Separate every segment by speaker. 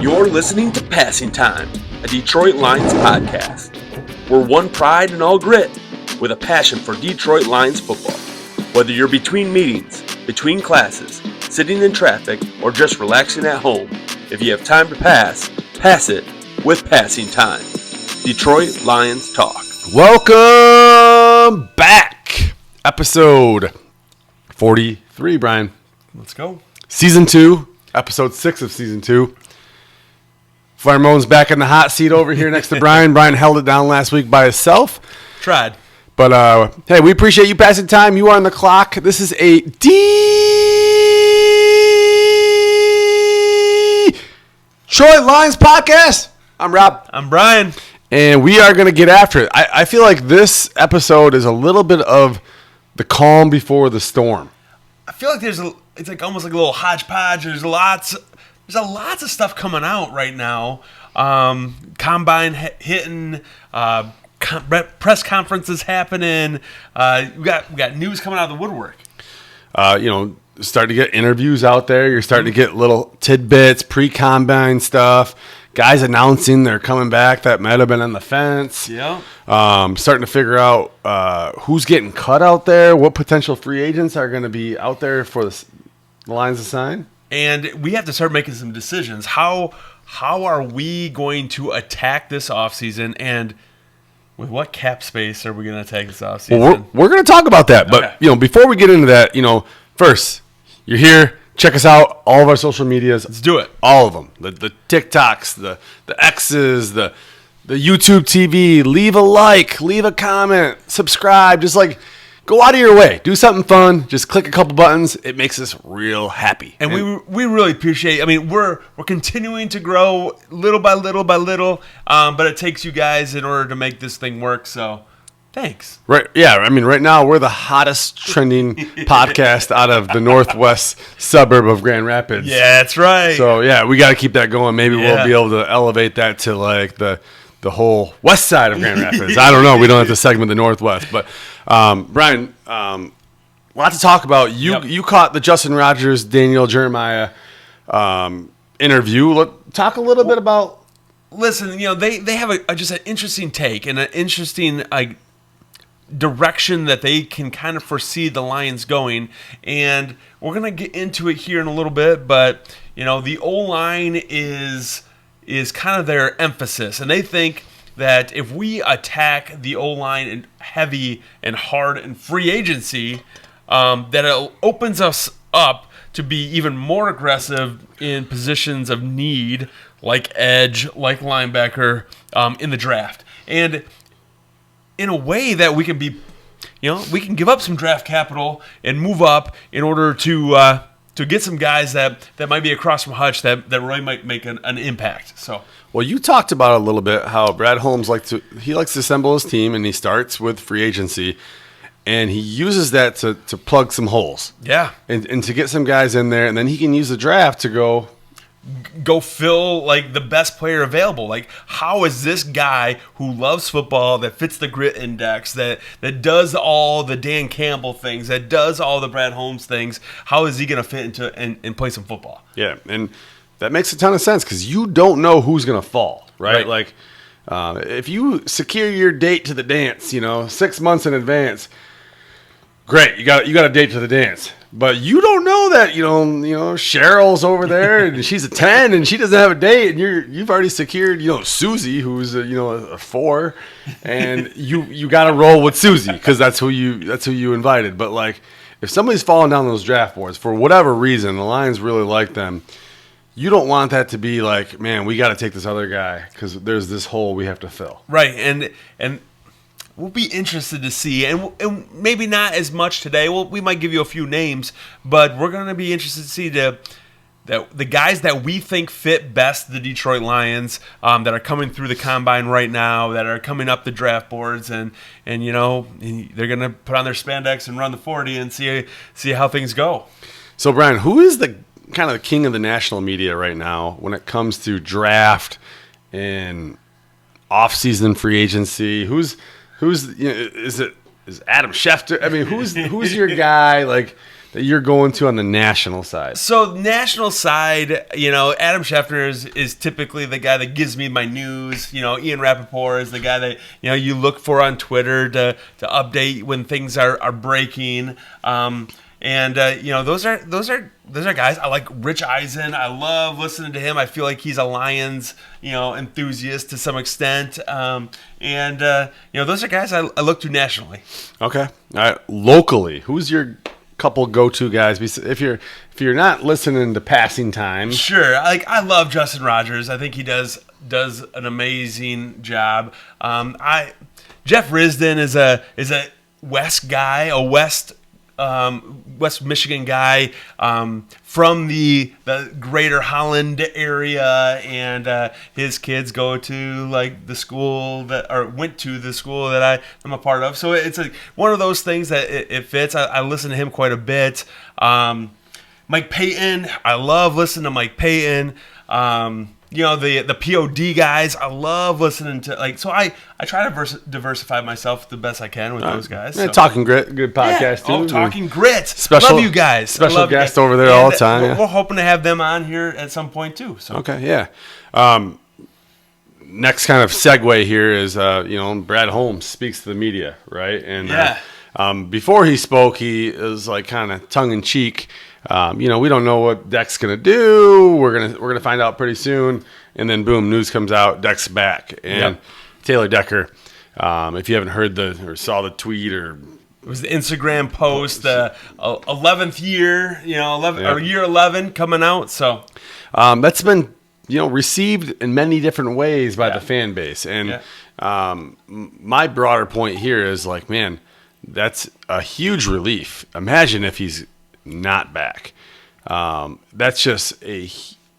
Speaker 1: You're listening to Passing Time, a Detroit Lions podcast. We're one pride and all grit, with a passion for Detroit Lions football. Whether you're between meetings, between classes, sitting in traffic, or just relaxing at home, if you have time to pass, pass it with Passing Time. Detroit Lions Talk.
Speaker 2: Welcome back. Episode 43, Brian.
Speaker 3: Let's go.
Speaker 2: Season 2, episode 6 of season 2. Firemone's back in the hot seat over here next to Brian. Brian held it down last week by himself.
Speaker 3: Tried.
Speaker 2: But, hey, we appreciate you passing time. You are on the clock. This is a Detroit Lions podcast. I'm Rob.
Speaker 3: I'm Brian.
Speaker 2: And we are going to get after it. I feel like this episode is a little bit of the calm before the storm.
Speaker 3: I feel like it's like almost like a little hodgepodge. There's lots of stuff coming out right now. Combine hitting, press conferences happening. We got news coming out of the woodwork.
Speaker 2: Starting to get interviews out there. You're starting to get little tidbits, pre-combine stuff. Guys announcing they're coming back that might have been on the fence.
Speaker 3: Yeah.
Speaker 2: Starting to figure out who's getting cut out there, what potential free agents are going to be out there for the Lions to sign.
Speaker 3: And we have to start making some decisions. How are we going to attack this offseason, and with what cap space are we going to attack this offseason?
Speaker 2: Well, we're going to talk about that. But, before we get into that, first, you're here. Check us out, all of our social medias.
Speaker 3: Let's do it.
Speaker 2: All of them. The TikToks, the X's, the YouTube TV. Leave a like, leave a comment, subscribe. Just go out of your way. Do something fun. Just click a couple buttons. It makes us real happy.
Speaker 3: And we really appreciate it. I mean, we're continuing to grow little by little by little, but it takes you guys in order to make this thing work. So thanks.
Speaker 2: Right. Yeah. I mean, right now we're the hottest trending podcast out of the northwest suburb of Grand Rapids.
Speaker 3: Yeah, that's right.
Speaker 2: So, yeah, we got to keep that going. Maybe we'll be able to elevate that to the whole west side of Grand Rapids. I don't know. We don't have to segment the northwest. But, Brian, a lot to talk about. You caught the Justin Rogers, Daniel Jeremiah interview. Talk a little bit about.
Speaker 3: Listen, they have just an interesting take and an interesting direction that they can kind of foresee the Lions going, and we're gonna get into it here in a little bit. But the O-line is kind of their emphasis, and they think that if we attack the O-line in heavy and hard and free agency, that it opens us up to be even more aggressive in positions of need, like edge, like linebacker, in the draft. And in a way that we can be, we can give up some draft capital and move up in order to get some guys that might be across from Hutch that really might make an impact. So,
Speaker 2: well, you talked about a little bit how Brad Holmes likes to assemble his team, and he starts with free agency, and he uses that to plug some holes.
Speaker 3: Yeah,
Speaker 2: and to get some guys in there, and then he can use the draft to go
Speaker 3: fill the best player available. How is this guy who loves football, that fits the grit index, that does all the Dan Campbell things, that does all the Brad Holmes things, how is he going to fit into and play some football?
Speaker 2: Yeah, and that makes a ton of sense because you don't know who's going to fall, right? If you secure your date to the dance, 6 months in advance, great, you got a date to the dance. But you don't know that, Cheryl's over there and she's a 10 and she doesn't have a date, and you've already secured, Susie, who's a 4, and you got to roll with Susie because that's who you invited. But if somebody's falling down those draft boards for whatever reason, the Lions really like them, you don't want that to be man, we got to take this other guy because there's this hole we have to fill.
Speaker 3: Right, and we'll be interested to see, and maybe not as much today. We might give you a few names, but we're going to be interested to see the guys that we think fit best the Detroit Lions, that are coming through the combine right now, that are coming up the draft boards, and they're going to put on their spandex and run the 40 and see how things go. So,
Speaker 2: Brian, who is the kind of the king of the national media right now when it comes to draft and off-season free agency? Is Adam Schefter? I mean, who's your guy? that you're going to on the national side?
Speaker 3: So national side, Adam Schefter is typically the guy that gives me my news. Ian Rappaport is the guy that you look for on Twitter to update when things are breaking. Those are guys. I like Rich Eisen. I love listening to him. I feel like he's a Lions enthusiast to some extent. Those are guys I look to nationally.
Speaker 2: Okay. All right. Locally, who's your couple go-to guys? If you're not listening to Passing Time,
Speaker 3: sure. I love Justin Rogers. I think he does an amazing job. Jeff Risdon is a West guy, a West Michigan guy from the greater Holland area, and his kids go to the school went to the school that I'm a part of. So it's one of those things that it fits. I listen to him quite a bit. Mike Payton, I love listening to Mike Payton. The POD guys, I love listening to so I try to diversify myself the best I can with those guys.
Speaker 2: So. Talking Grit, good podcast too.
Speaker 3: Talking Grit,
Speaker 2: special,
Speaker 3: love you guys.
Speaker 2: Special guest over there all the time.
Speaker 3: We're hoping to have them on here at some point too. So.
Speaker 2: Okay, yeah. Next kind of segue here is Brad Holmes speaks to the media, right? And before he spoke, he was kind of tongue in cheek. We don't know what Deck's gonna do. We're gonna find out pretty soon. And then boom, news comes out. Deck's back, and Taylor Decker. If you haven't heard or saw the tweet or
Speaker 3: it was the Instagram post, 11th year, or year 11 coming out. So
Speaker 2: that's been received in many different ways by the fan base. And my broader point here is man, that's a huge relief. Imagine if he's not back. That's just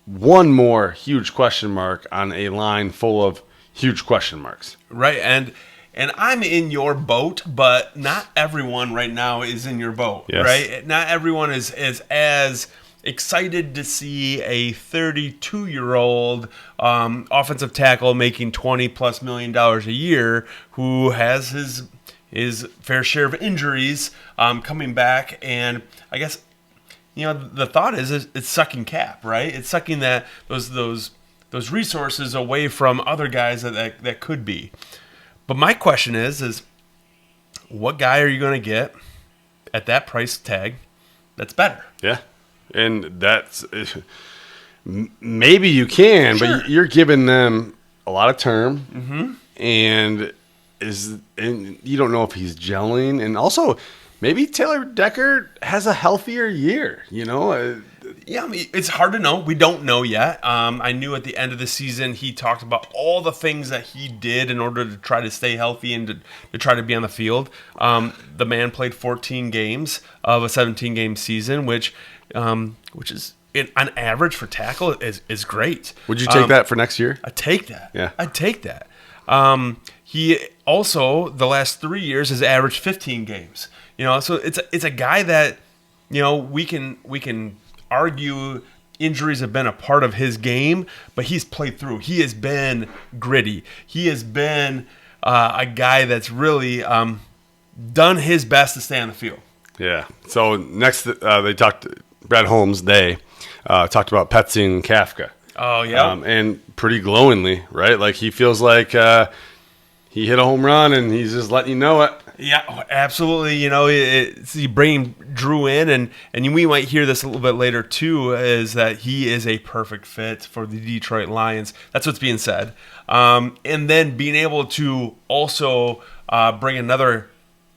Speaker 2: one more huge question mark on a line full of huge question marks.
Speaker 3: Right, and I'm in your boat, but not everyone right now is in your boat.
Speaker 2: Yes.
Speaker 3: Right? Not everyone is as excited to see a 32-year-old offensive tackle making $20+ million a year who has his fair share of injuries coming back. And I guess the thought is it's sucking cap, right? It's sucking those resources away from other guys that could be. But my question is what guy are you going to get at that price tag that's better?
Speaker 2: Yeah, and that's maybe you can, sure. But you're giving them a lot of term, and you don't know if he's gelling, and also maybe Taylor Decker has a healthier year.
Speaker 3: Yeah, I mean, it's hard to know. We don't know yet. I knew at the end of the season he talked about all the things that he did in order to try to stay healthy and to try to be on the field. The man played 14 games of a 17-game season, which is on average for tackle is great.
Speaker 2: Would you take that for next year?
Speaker 3: I'd take that.
Speaker 2: Yeah,
Speaker 3: I'd take that. He also the last 3 years has averaged 15 games. So it's a guy that we can argue injuries have been a part of his game, but he's played through. He has been gritty. He has been a guy that's really done his best to stay on the field.
Speaker 2: Yeah. So next, Brad Holmes. They talked about Petsy and Kafka.
Speaker 3: Oh yeah.
Speaker 2: And pretty glowingly, right? He feels like he hit a home run, and he's just letting you know it.
Speaker 3: Yeah, absolutely. You bring Drew in, and we might hear this a little bit later too, is that he is a perfect fit for the Detroit Lions. That's what's being said. And then being able to also bring another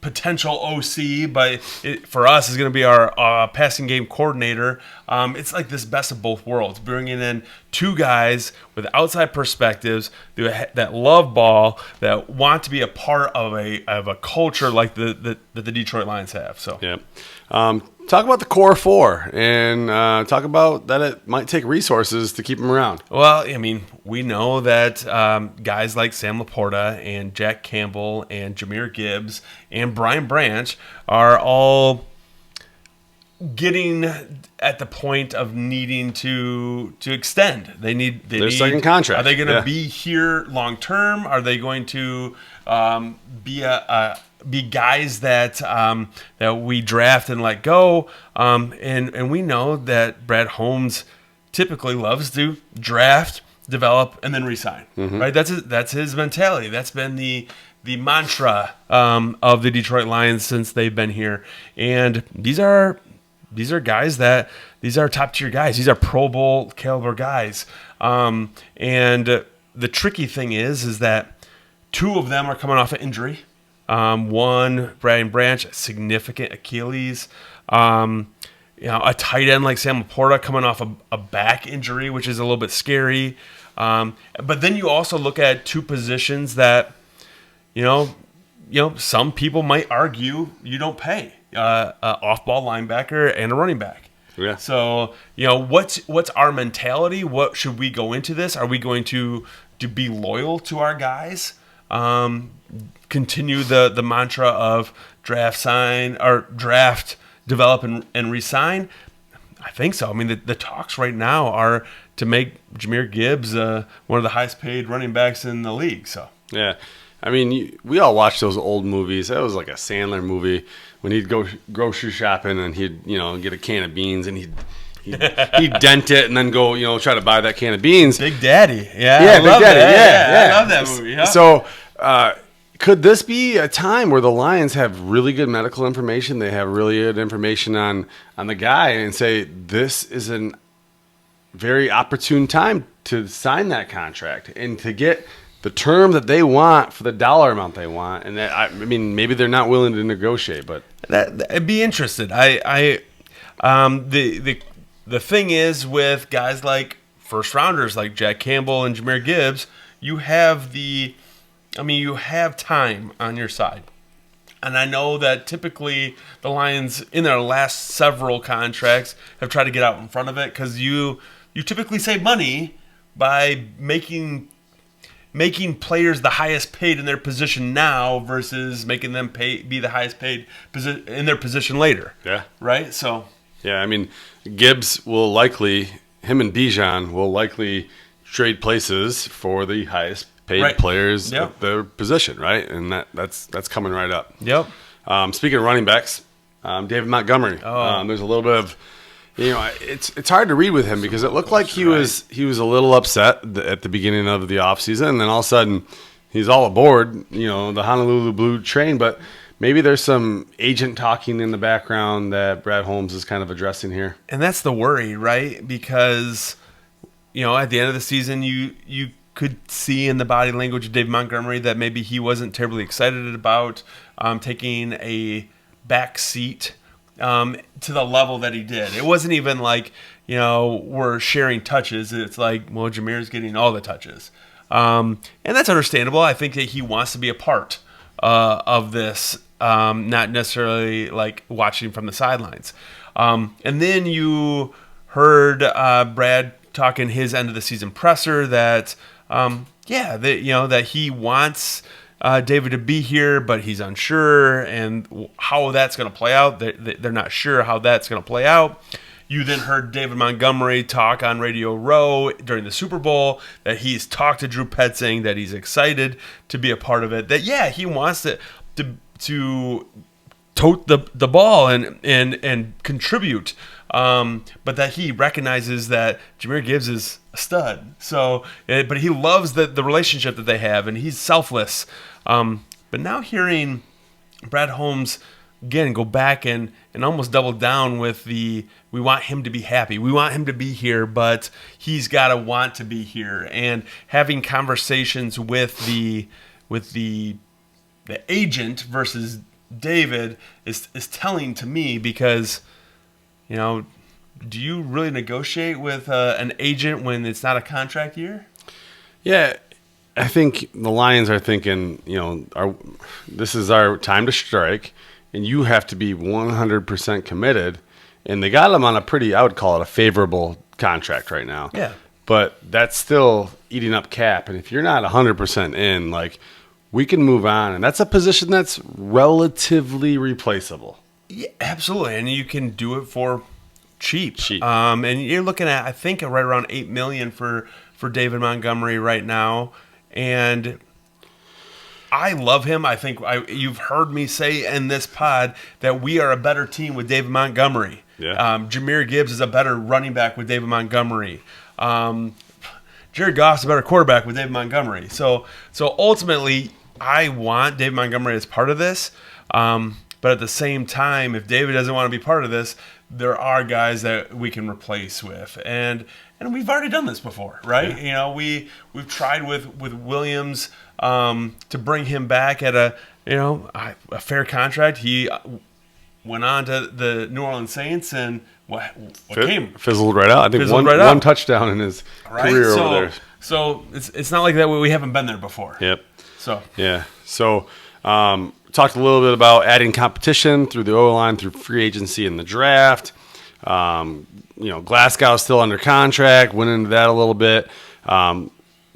Speaker 3: potential OC, but for us is going to be our passing game coordinator. It's like this best of both worlds, bringing in two guys with outside perspectives that love ball, that want to be a part of a culture like the Detroit Lions have. So
Speaker 2: yeah. Talk about the core four, and talk about that it might take resources to keep them around.
Speaker 3: Well, I mean, we know that guys like Sam Laporta and Jack Campbell and Jahmyr Gibbs and Brian Branch are all getting at the point of needing to extend. They need their
Speaker 2: second contract.
Speaker 3: Are they going to be here long term? Are they going to be be guys that that we draft and let go. And we know that Brad Holmes typically loves to draft, develop, and then re-sign. Right? That's his mentality. That's been the mantra of the Detroit Lions since they've been here. And these are guys that these are top tier guys. These are Pro Bowl caliber guys. And the tricky thing is that two of them are coming off an injury. One, Brian Branch, significant Achilles. A tight end like Sam Laporta coming off a back injury, which is a little bit scary. But then you also look at two positions that, some people might argue you don't pay off-ball linebacker and a running back.
Speaker 2: Yeah.
Speaker 3: So, what's our mentality? What should we go into this? Are we going to be loyal to our guys? Continue the mantra of draft, develop, and re-sign? I think so. I mean, the talks right now are to make Jahmyr Gibbs one of the highest paid running backs in the league. So
Speaker 2: yeah. I mean, we all watched those old movies. That was like a Sandler movie when he'd go grocery shopping and he'd, get a can of beans and he'd dent it and then go, try to buy that can of beans.
Speaker 3: Big Daddy. Yeah.
Speaker 2: Yeah, Big Daddy. Yeah.
Speaker 3: I love that movie. Yeah.
Speaker 2: So, could this be a time where the Lions have really good medical information? They have really good information on the guy and say, this is a very opportune time to sign that contract and to get the term that they want for the dollar amount they want, and that, maybe they're not willing to negotiate, but
Speaker 3: I'd be interested. The thing is with guys like first rounders like Jack Campbell and Jahmyr Gibbs, you have time on your side, and I know that typically the Lions in their last several contracts have tried to get out in front of it because you typically save money by making players the highest paid in their position now versus making them be the highest paid in their position later.
Speaker 2: Yeah.
Speaker 3: Right? So.
Speaker 2: Yeah, Gibbs will likely, him and Bijan will likely trade places for the highest paid players at their position, right? And that's coming right up.
Speaker 3: Yep.
Speaker 2: Speaking of running backs, David Montgomery. There's a little bit of, it's hard to read with him because it looked like he was a little upset at the beginning of the offseason, and then all of a sudden he's all aboard, the Honolulu Blue train. But maybe there's some agent talking in the background that Brad Holmes is kind of addressing here.
Speaker 3: And that's the worry, right? Because, at the end of the season, you could see in the body language of Dave Montgomery that maybe he wasn't terribly excited about taking a back seat to the level that he did. It wasn't even like, we're sharing touches. It's like, well, Jahmyr's getting all the touches. And that's understandable. I think that he wants to be a part of this, not necessarily like watching from the sidelines. And then you heard Brad talk in his end of the season presser that, that he wants David to be here, but he's unsure, and how that's going to play out. They're not sure how that's going to play out. You then heard David Montgomery talk on Radio Row during the Super Bowl that he's talked to Drew Pett saying that he's excited to be a part of it. That he wants to tote the ball and contribute. But that he recognizes that Jahmyr Gibbs is a stud. So, but he loves the relationship that they have, and he's selfless. But now hearing Brad Holmes again go back and almost double down with we want him to be happy. We want him to be here, but he's got to want to be here. And having conversations with the agent versus David is telling to me because, do you really negotiate with an agent when it's not a contract year?
Speaker 2: Yeah, I think the Lions are thinking, this is our time to strike, and you have to be 100% committed. And they got him on I would call it a favorable contract right now.
Speaker 3: Yeah.
Speaker 2: But that's still eating up cap. And if you're not 100% in, we can move on. And that's a position that's relatively replaceable.
Speaker 3: Yeah, absolutely. And you can do it for cheap. And you're looking at, I think, right around $8 million for David Montgomery right now. And I love him. I think you've heard me say in this pod that we are a better team with David Montgomery.
Speaker 2: Yeah.
Speaker 3: Jahmyr Gibbs is a better running back with David Montgomery. Jared Goff's a better quarterback with David Montgomery. So ultimately, I want David Montgomery as part of this. But at the same time, if David doesn't want to be part of this, there are guys that we can replace with. And we've already done this before, right?
Speaker 2: Yeah.
Speaker 3: We've tried with Williams to bring him back at a fair contract. He went on to the New Orleans Saints, and what came?
Speaker 2: Fizzled right out. I think one touchdown in his career over there.
Speaker 3: So it's not like that we haven't been there before.
Speaker 2: Yep.
Speaker 3: So
Speaker 2: yeah. So talked a little bit about adding competition through the O-line, through free agency and the draft. Glasgow's still under contract. Went into that a little bit.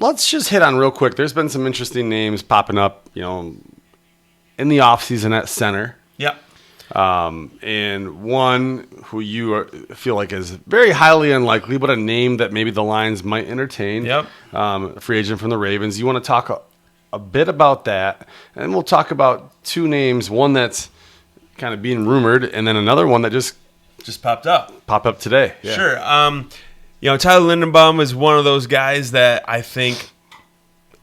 Speaker 2: Let's just hit on real quick. There's been some interesting names popping up, in the offseason at center.
Speaker 3: Yep.
Speaker 2: And one who you feel like is very highly unlikely, but a name that maybe the Lions might entertain.
Speaker 3: Yep.
Speaker 2: Free agent from the Ravens. You want to talk a bit about that, and we'll talk about two names. One that's kind of being rumored, and then another one that just
Speaker 3: popped up
Speaker 2: today. Yeah.
Speaker 3: Sure. Tyler Linderbaum is one of those guys that I think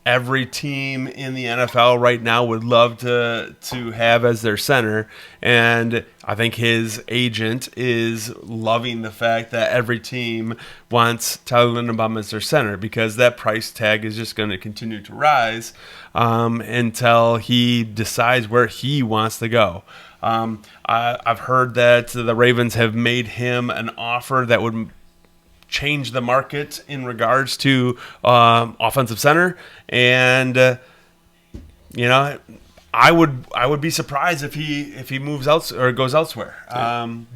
Speaker 3: every team in the NFL right now would love to have as their center. And I think his agent is loving the fact that every team wants Tyler Linderbaum as their center, because that price tag is just going to continue to rise until he decides where he wants to go. I've heard that the Ravens have made him an offer that would change the market in regards to offensive center, and I would be surprised if he moves out or goes elsewhere.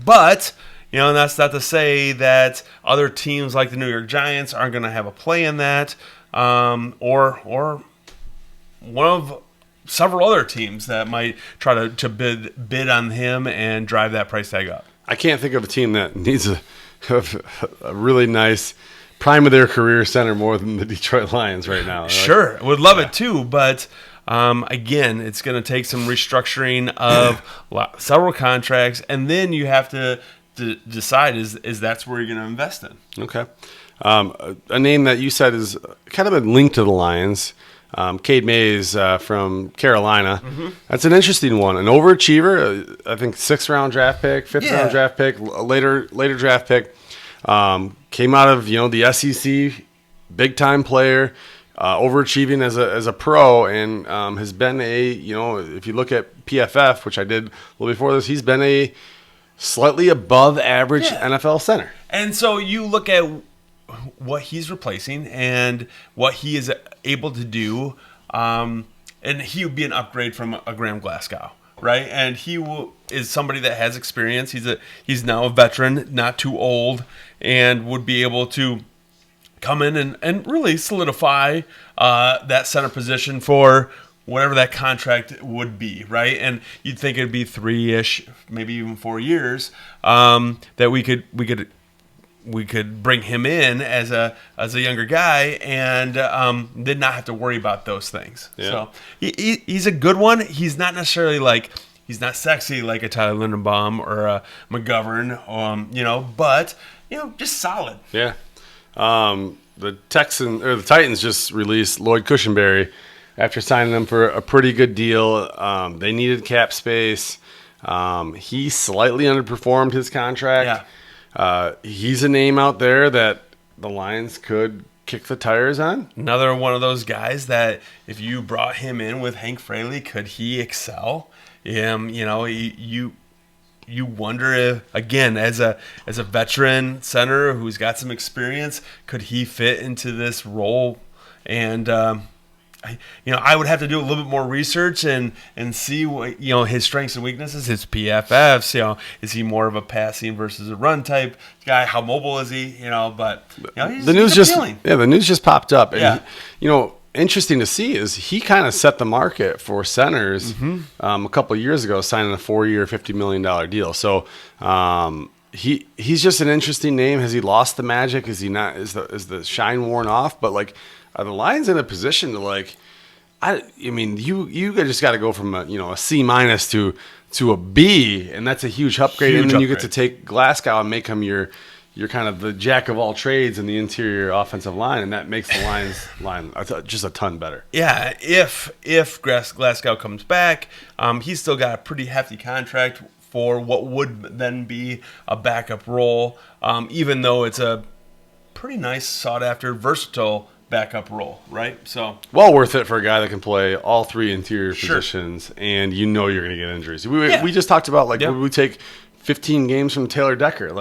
Speaker 3: But that's not to say that other teams like the New York Giants aren't going to have a play in that, or one of several other teams that might try to bid on him and drive that price tag up.
Speaker 2: I can't think of a team that needs a really nice prime of their career center more than the Detroit Lions right now.
Speaker 3: Sure, would love it too, but again, it's going to take some restructuring of several contracts, and then you have to decide is that's where you're going to invest in.
Speaker 2: Okay, a name that you said is kind of been linked to the Lions. Cade Mays from Carolina. Mm-hmm. That's an interesting one. An overachiever, I think 6th-round draft pick, 5th-round draft pick, later draft pick. Came out of the SEC, big-time player, overachieving as a pro, and has been if you look at PFF, which I did a little before this, he's been a slightly above average NFL center.
Speaker 3: And so you look at what he's replacing and what he is able to do, and he would be an upgrade from a Graham Glasgow, right? And he is somebody that has experience. He's now a veteran, not too old, and would be able to come in and really solidify that center position for whatever that contract would be, right? And you'd think it'd be 3-ish, maybe even 4 years, that we could bring him in as a younger guy and did not have to worry about those things. Yeah. So he's a good one. He's not necessarily he's not sexy like a Tyler Linderbaum or a McGovern, but just solid.
Speaker 2: Yeah. The Titans just released Lloyd Cushenberry after signing him for a pretty good deal. They needed cap space. He slightly underperformed his contract.
Speaker 3: Yeah.
Speaker 2: He's a name out there that the Lions could kick the tires on.
Speaker 3: Another one of those guys that if you brought him in with Hank Fraley, could he excel? You wonder if, again, as a veteran center who's got some experience, could he fit into this role? And I would have to do a little bit more research and see what his strengths and weaknesses, his PFFs. Is he more of a passing versus a run type guy? How mobile is he? But
Speaker 2: the news just popped up. And
Speaker 3: yeah.
Speaker 2: Interesting to see is he kind of set the market for centers a couple of years ago, signing a 4-year, $50 million deal. So he's just an interesting name. Has he lost the magic? Is he not? Is the shine worn off? But are the Lions in a position to I mean, you just got to go from a C minus to a B, and that's a huge upgrade. And then you get to take Glasgow and make him your kind of the jack of all trades in the interior offensive line, and that makes the Lions line just a ton better.
Speaker 3: Yeah, if Glasgow comes back, he's still got a pretty hefty contract for what would then be a backup role, even though it's a pretty nice, sought-after, versatile backup role, right? So
Speaker 2: well worth it for a guy that can play all three interior positions, and you're going to get injuries. We just talked about would we take 15 games from Taylor Decker?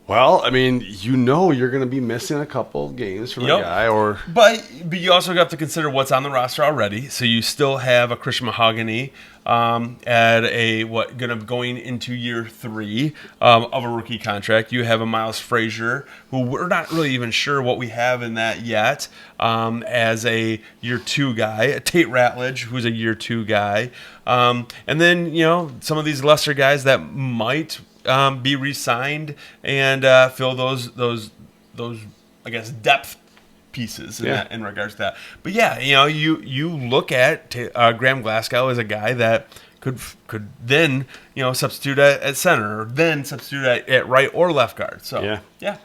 Speaker 2: Well, I mean, you're going to be missing a couple games from a guy,
Speaker 3: but you also have to consider what's on the roster already. So you still have a Christian Mahogany going into year 3 of a rookie contract. You have a Miles Frazier, who we're not really even sure what we have in that yet, as a year 2 guy. A Tate Ratledge, who's a year 2 guy, and then some of these lesser guys that might be re-signed and fill those I guess depth pieces in regards to that. But you look at Graham Glasgow as a guy that could then substitute at center, or then substitute at right or left guard. So yeah.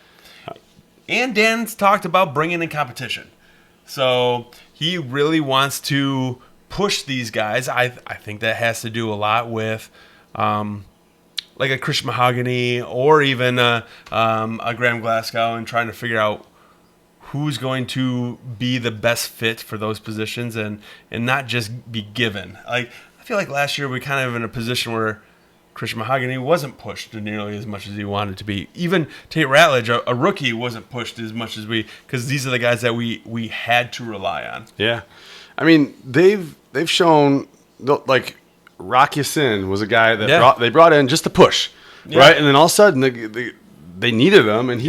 Speaker 3: And Dan's talked about bringing in competition, so he really wants to push these guys. I think that has to do a lot with like a Christian Mahogany or even a Graham Glasgow, and trying to figure out who's going to be the best fit for those positions, and not just be given. I feel like last year we kind of in a position where Christian Mahogany wasn't pushed nearly as much as he wanted to be. Even Tate Ratledge, a rookie, wasn't pushed as much as because these are the guys that we had to rely on. Yeah,
Speaker 2: I mean they've shown Rock Ya-Sin was a guy that they brought in just to push, right? And then all of a sudden they needed him, and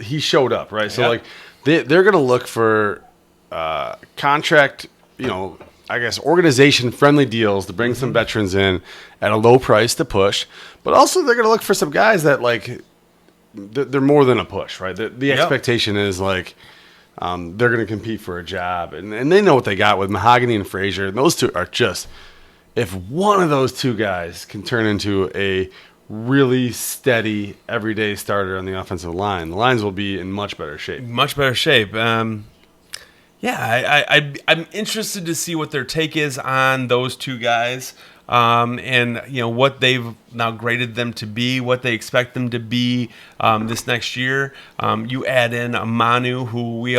Speaker 2: he showed up, right? So they're going to look for contract, I guess organization friendly deals to bring some veterans in at a low price to push, but also they're going to look for some guys that they're more than a push, right? The expectation is they're going to compete for a job, and they know what they got with Mahogany and Frazier, and those two are just. If one of those two guys can turn into a really steady, everyday starter on the offensive line, the Lions will be in much better shape.
Speaker 3: Much better shape. I'm interested to see what their take is on those two guys, and what they've now graded them to be, what they expect them to be this next year. You add in a Manu, who we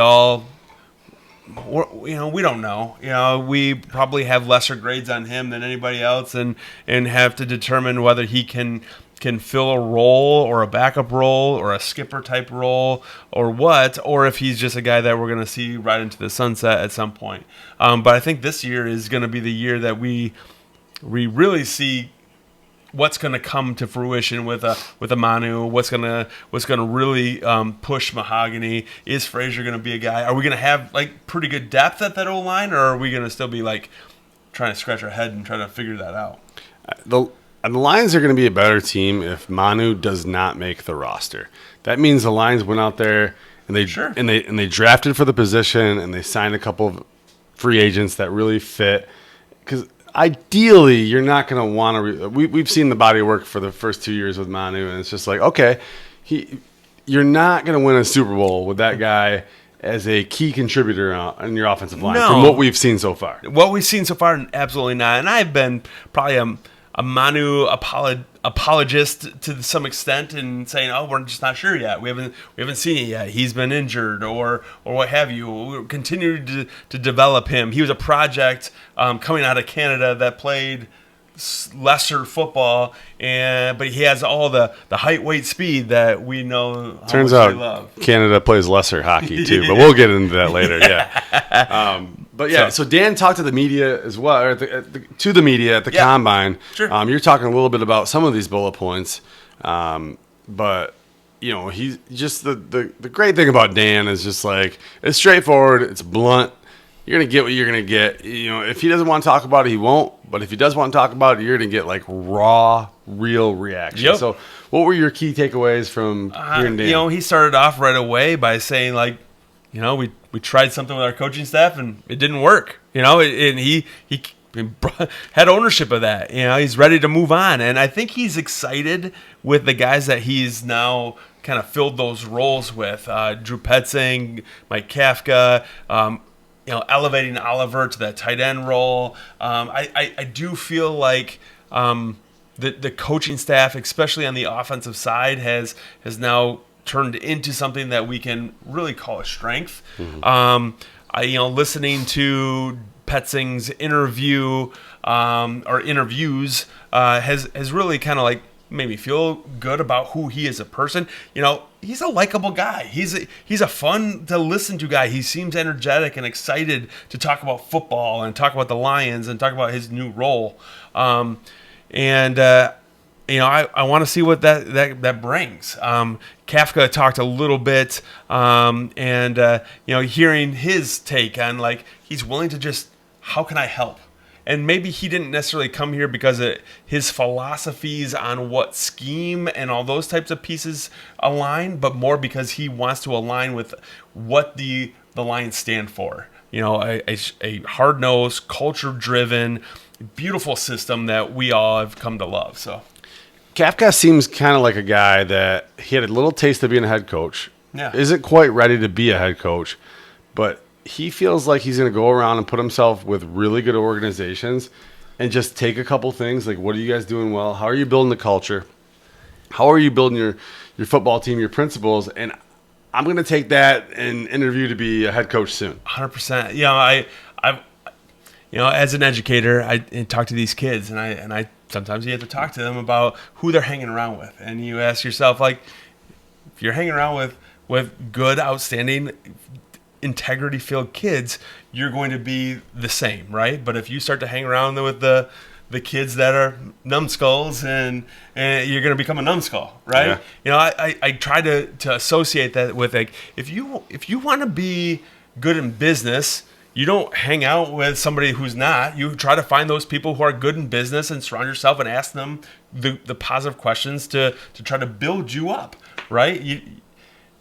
Speaker 3: don't know. We probably have lesser grades on him than anybody else, and have to determine whether he can fill a role or a backup role or a skipper type role or what, or if he's just a guy that we're going to see right into the sunset at some point. But I think this year is going to be the year that we really see what's going to come to fruition with a Manu, what's going to really push Mahogany. Is Frazier going to be a guy? Are we going to have pretty good depth at that O-line, or are we going to still be trying to scratch our head and try to figure that out?
Speaker 2: The Lions are going to be a better team if Manu does not make the roster. That means the Lions went out there and they drafted for the position, and they signed a couple of free agents that really fit, because ideally, you're not going to want to. We've seen the body work for the first 2 years with Manu, and it's just okay, you're not going to win a Super Bowl with that guy as a key contributor in your offensive line from what we've seen so far.
Speaker 3: What we've seen so far, absolutely not. And I've been probably a Manu apologist to some extent, and saying, we're just not sure yet. We haven't seen it yet. He's been injured or what have you. We continue to develop him. He was a project coming out of Canada that played lesser football, but he has all the height, weight, speed that we know how
Speaker 2: Turns
Speaker 3: much
Speaker 2: out
Speaker 3: we love.
Speaker 2: Canada plays lesser hockey too, but we'll get into that later. Yeah. So Dan talked to the media as well, or to the media at the combine.
Speaker 3: Sure.
Speaker 2: You're talking a little bit about some of these bullet points, but he's just the great thing about Dan is just it's straightforward, it's blunt. You're going to get what you're going to get. If he doesn't want to talk about it, he won't. But if he does want to talk about it, you're going to get raw, real reaction.
Speaker 3: Yep.
Speaker 2: So what were your key takeaways from hearing Dan?
Speaker 3: He started off right away by saying we we tried something with our coaching staff and it didn't work, and he had ownership of that. He's ready to move on. And I think he's excited with the guys that he's now kind of filled those roles with. Drew Petzing, Mike Kafka, elevating Oliver to that tight end role. I do feel like the coaching staff, especially on the offensive side, has now turned into something that we can really call a strength. Mm-hmm. Listening to Petzing's interview or interviews has really kind of like made me feel good about who he is as a person. He's a likable guy. He's a fun to listen to guy. He seems energetic and excited to talk about football and talk about the Lions and talk about his new role. I want to see what that brings. Kafka talked a little bit, hearing his take on like he's willing to just, how can I help? And maybe he didn't necessarily come here because of his philosophies on what scheme and all those types of pieces align, but more because he wants to align with what the Lions stand for. A hard-nosed, culture-driven, beautiful system that we all have come to love. So
Speaker 2: Kafka seems kind of like a guy that he had a little taste of being a head coach.
Speaker 3: Yeah.
Speaker 2: Isn't quite ready to be a head coach, but he feels like he's going to go around and put himself with really good organizations and just take a couple things like, what are you guys doing well? How are you building the culture? How are you building your football team, your principles? And I'm going to take that and interview to be a head coach soon.
Speaker 3: 100%. As an educator, I talk to these kids, and I sometimes you have to talk to them about who they're hanging around with. And you ask yourself, like, if you're hanging around with good, outstanding, integrity-filled kids, you're going to be the same, right? But if you start to hang around with the kids that are numbskulls, and you're going to become a numbskull, right?
Speaker 2: Yeah.
Speaker 3: I try to associate that with, like, if you want to be good in business, you don't hang out with somebody who's not. You try to find those people who are good in business and surround yourself and ask them the positive questions to try to build you up, right?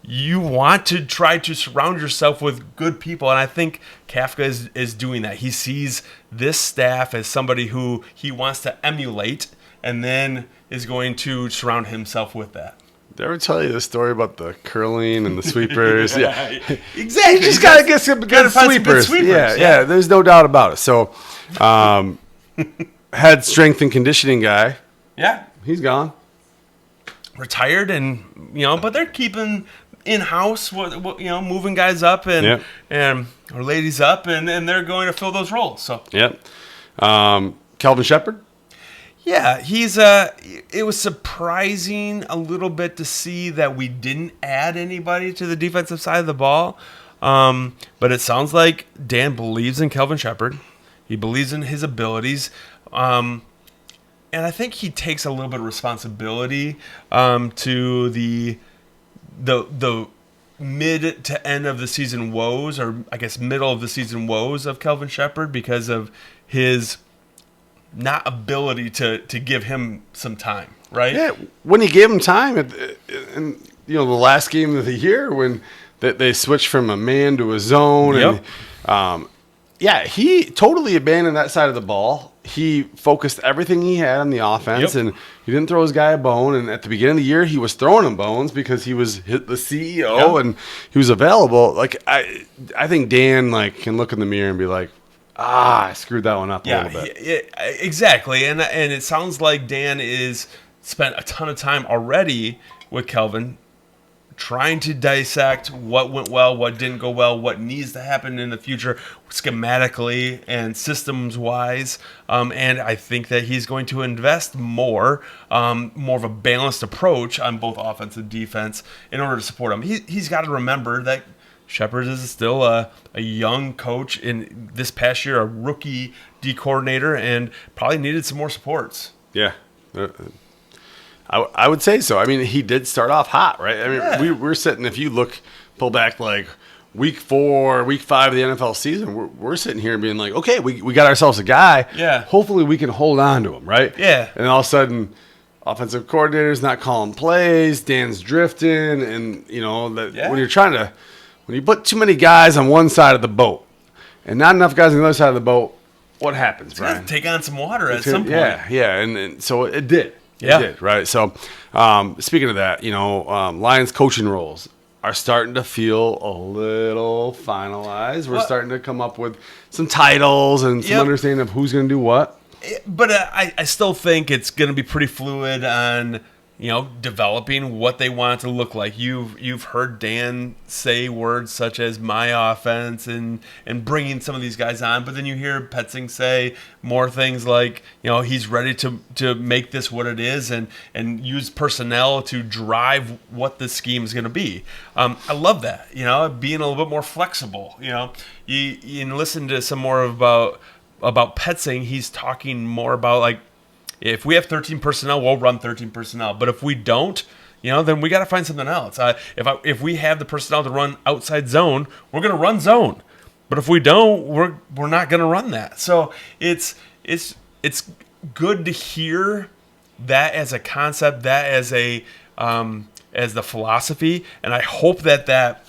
Speaker 3: You want to try to surround yourself with good people, and I think Kafka is doing that. He sees this staff as somebody who he wants to emulate, and then is going to surround himself with that.
Speaker 2: Did I ever tell you the story about the curling and the sweepers? Yeah.
Speaker 3: Exactly.
Speaker 2: You just got to get some good sweepers. Yeah, there's no doubt about it. So, head strength and conditioning guy.
Speaker 3: Yeah.
Speaker 2: He's gone.
Speaker 3: Retired, and but they're keeping in-house, moving guys up and or ladies up, and they're going to fill those roles. So
Speaker 2: Kelvin Sheppard.
Speaker 3: Yeah, it was surprising a little bit to see that we didn't add anybody to the defensive side of the ball. But it sounds like Dan believes in Kelvin Sheppard. He believes in his abilities. And I think he takes a little bit of responsibility to the mid to end of the season woes, or I guess middle of the season woes of Kelvin Sheppard, because of his not ability to give him some time, right? Yeah,
Speaker 2: when he gave him time in the last game of the year when they switched from a man to a zone, and he totally abandoned that side of the ball. He focused everything he had on the offense, and he didn't throw his guy a bone. And at the beginning of the year, he was throwing him bones because he was the CEO and he was available. Like I think Dan can look in the mirror and be like, I screwed that one up a little bit.
Speaker 3: Exactly. And it sounds like Dan is spent a ton of time already with Kelvin trying to dissect what went well, what didn't go well, what needs to happen in the future schematically and systems-wise. And I think that he's going to invest more of a balanced approach on both offense and defense in order to support him. He's got to remember that Sheppard is still a young coach, in this past year a rookie D coordinator, and probably needed some more supports.
Speaker 2: Yeah, I would say so. I mean, he did start off hot, right? I mean, we're sitting, if you pull back like week 4, week 5 of the NFL season, we're sitting here being like, okay, we got ourselves a guy.
Speaker 3: Yeah.
Speaker 2: Hopefully we can hold on to him, right?
Speaker 3: Yeah.
Speaker 2: And all of a sudden, offensive coordinator's not calling plays, Dan's drifting, and when you're trying to when you put too many guys on one side of the boat and not enough guys on the other side of the boat, what happens, Brian?
Speaker 3: It's take on some water at some point.
Speaker 2: Yeah, and so it did.
Speaker 3: Yeah.
Speaker 2: It did, right? So, speaking of that, Lions coaching roles are starting to feel a little finalized. We're starting to come up with some titles and some understanding of who's going to do what.
Speaker 3: But I still think it's going to be pretty fluid on developing what they want it to look like. You've heard Dan say words such as my offense and bringing some of these guys on, but then you hear Petzing say more things like he's ready to make this what it is and use personnel to drive what the scheme is going to be. I love that, being a little bit more flexible. You listen to some more about Petzing. He's talking more about like, if we have 13 personnel, we'll run 13 personnel. But if we don't, then we got to find something else. If we have the personnel to run outside zone, we're going to run zone. But if we don't, we're not going to run that. So it's good to hear that as a concept, that as as the philosophy, and I hope that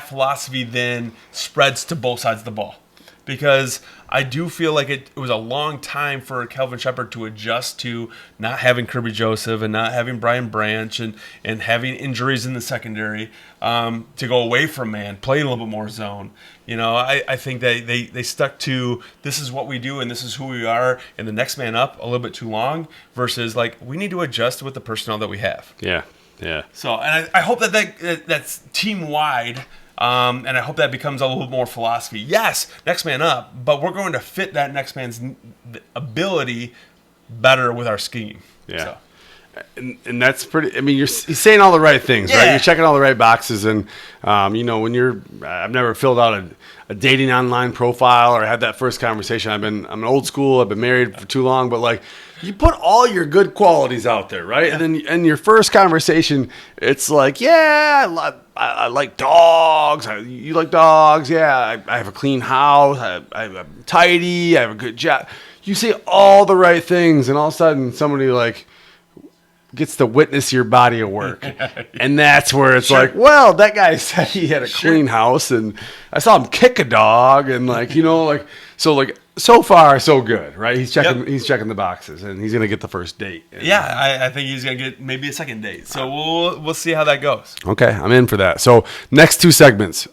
Speaker 3: philosophy then spreads to both sides of the ball. Because I do feel like it was a long time for Kelvin Sheppard to adjust to not having Kirby Joseph and not having Brian Branch and having injuries in the secondary, to go away from man, play a little bit more zone. I think they stuck to this is what we do and this is who we are and the next man up a little bit too long versus like we need to adjust with the personnel that we have.
Speaker 2: Yeah.
Speaker 3: So, and I hope that's team-wide. And I hope that becomes a little more philosophy. Yes, next man up, but we're going to fit that next man's ability better with our scheme.
Speaker 2: Yeah. So. And that's pretty. I mean, you're saying all the right things, right? You're checking all the right boxes, and when I've never filled out a dating online profile or had that first conversation. I'm an old school. I've been married for too long, but like. You put all your good qualities out there, right? Yeah. And then in your first conversation, it's like, I like dogs. You like dogs? Yeah, I have a clean house. I'm tidy. I have a good job. You say all the right things, and all of a sudden somebody like gets to witness your body of work. And that's where it's like, well, that guy said he had a clean house, and I saw him kick a dog, and so far, so good, right? He's checking the boxes, and he's going to get the first date.
Speaker 3: I think he's going to get maybe a second date. So we'll see how that goes.
Speaker 2: Okay, I'm in for that. So next two segments.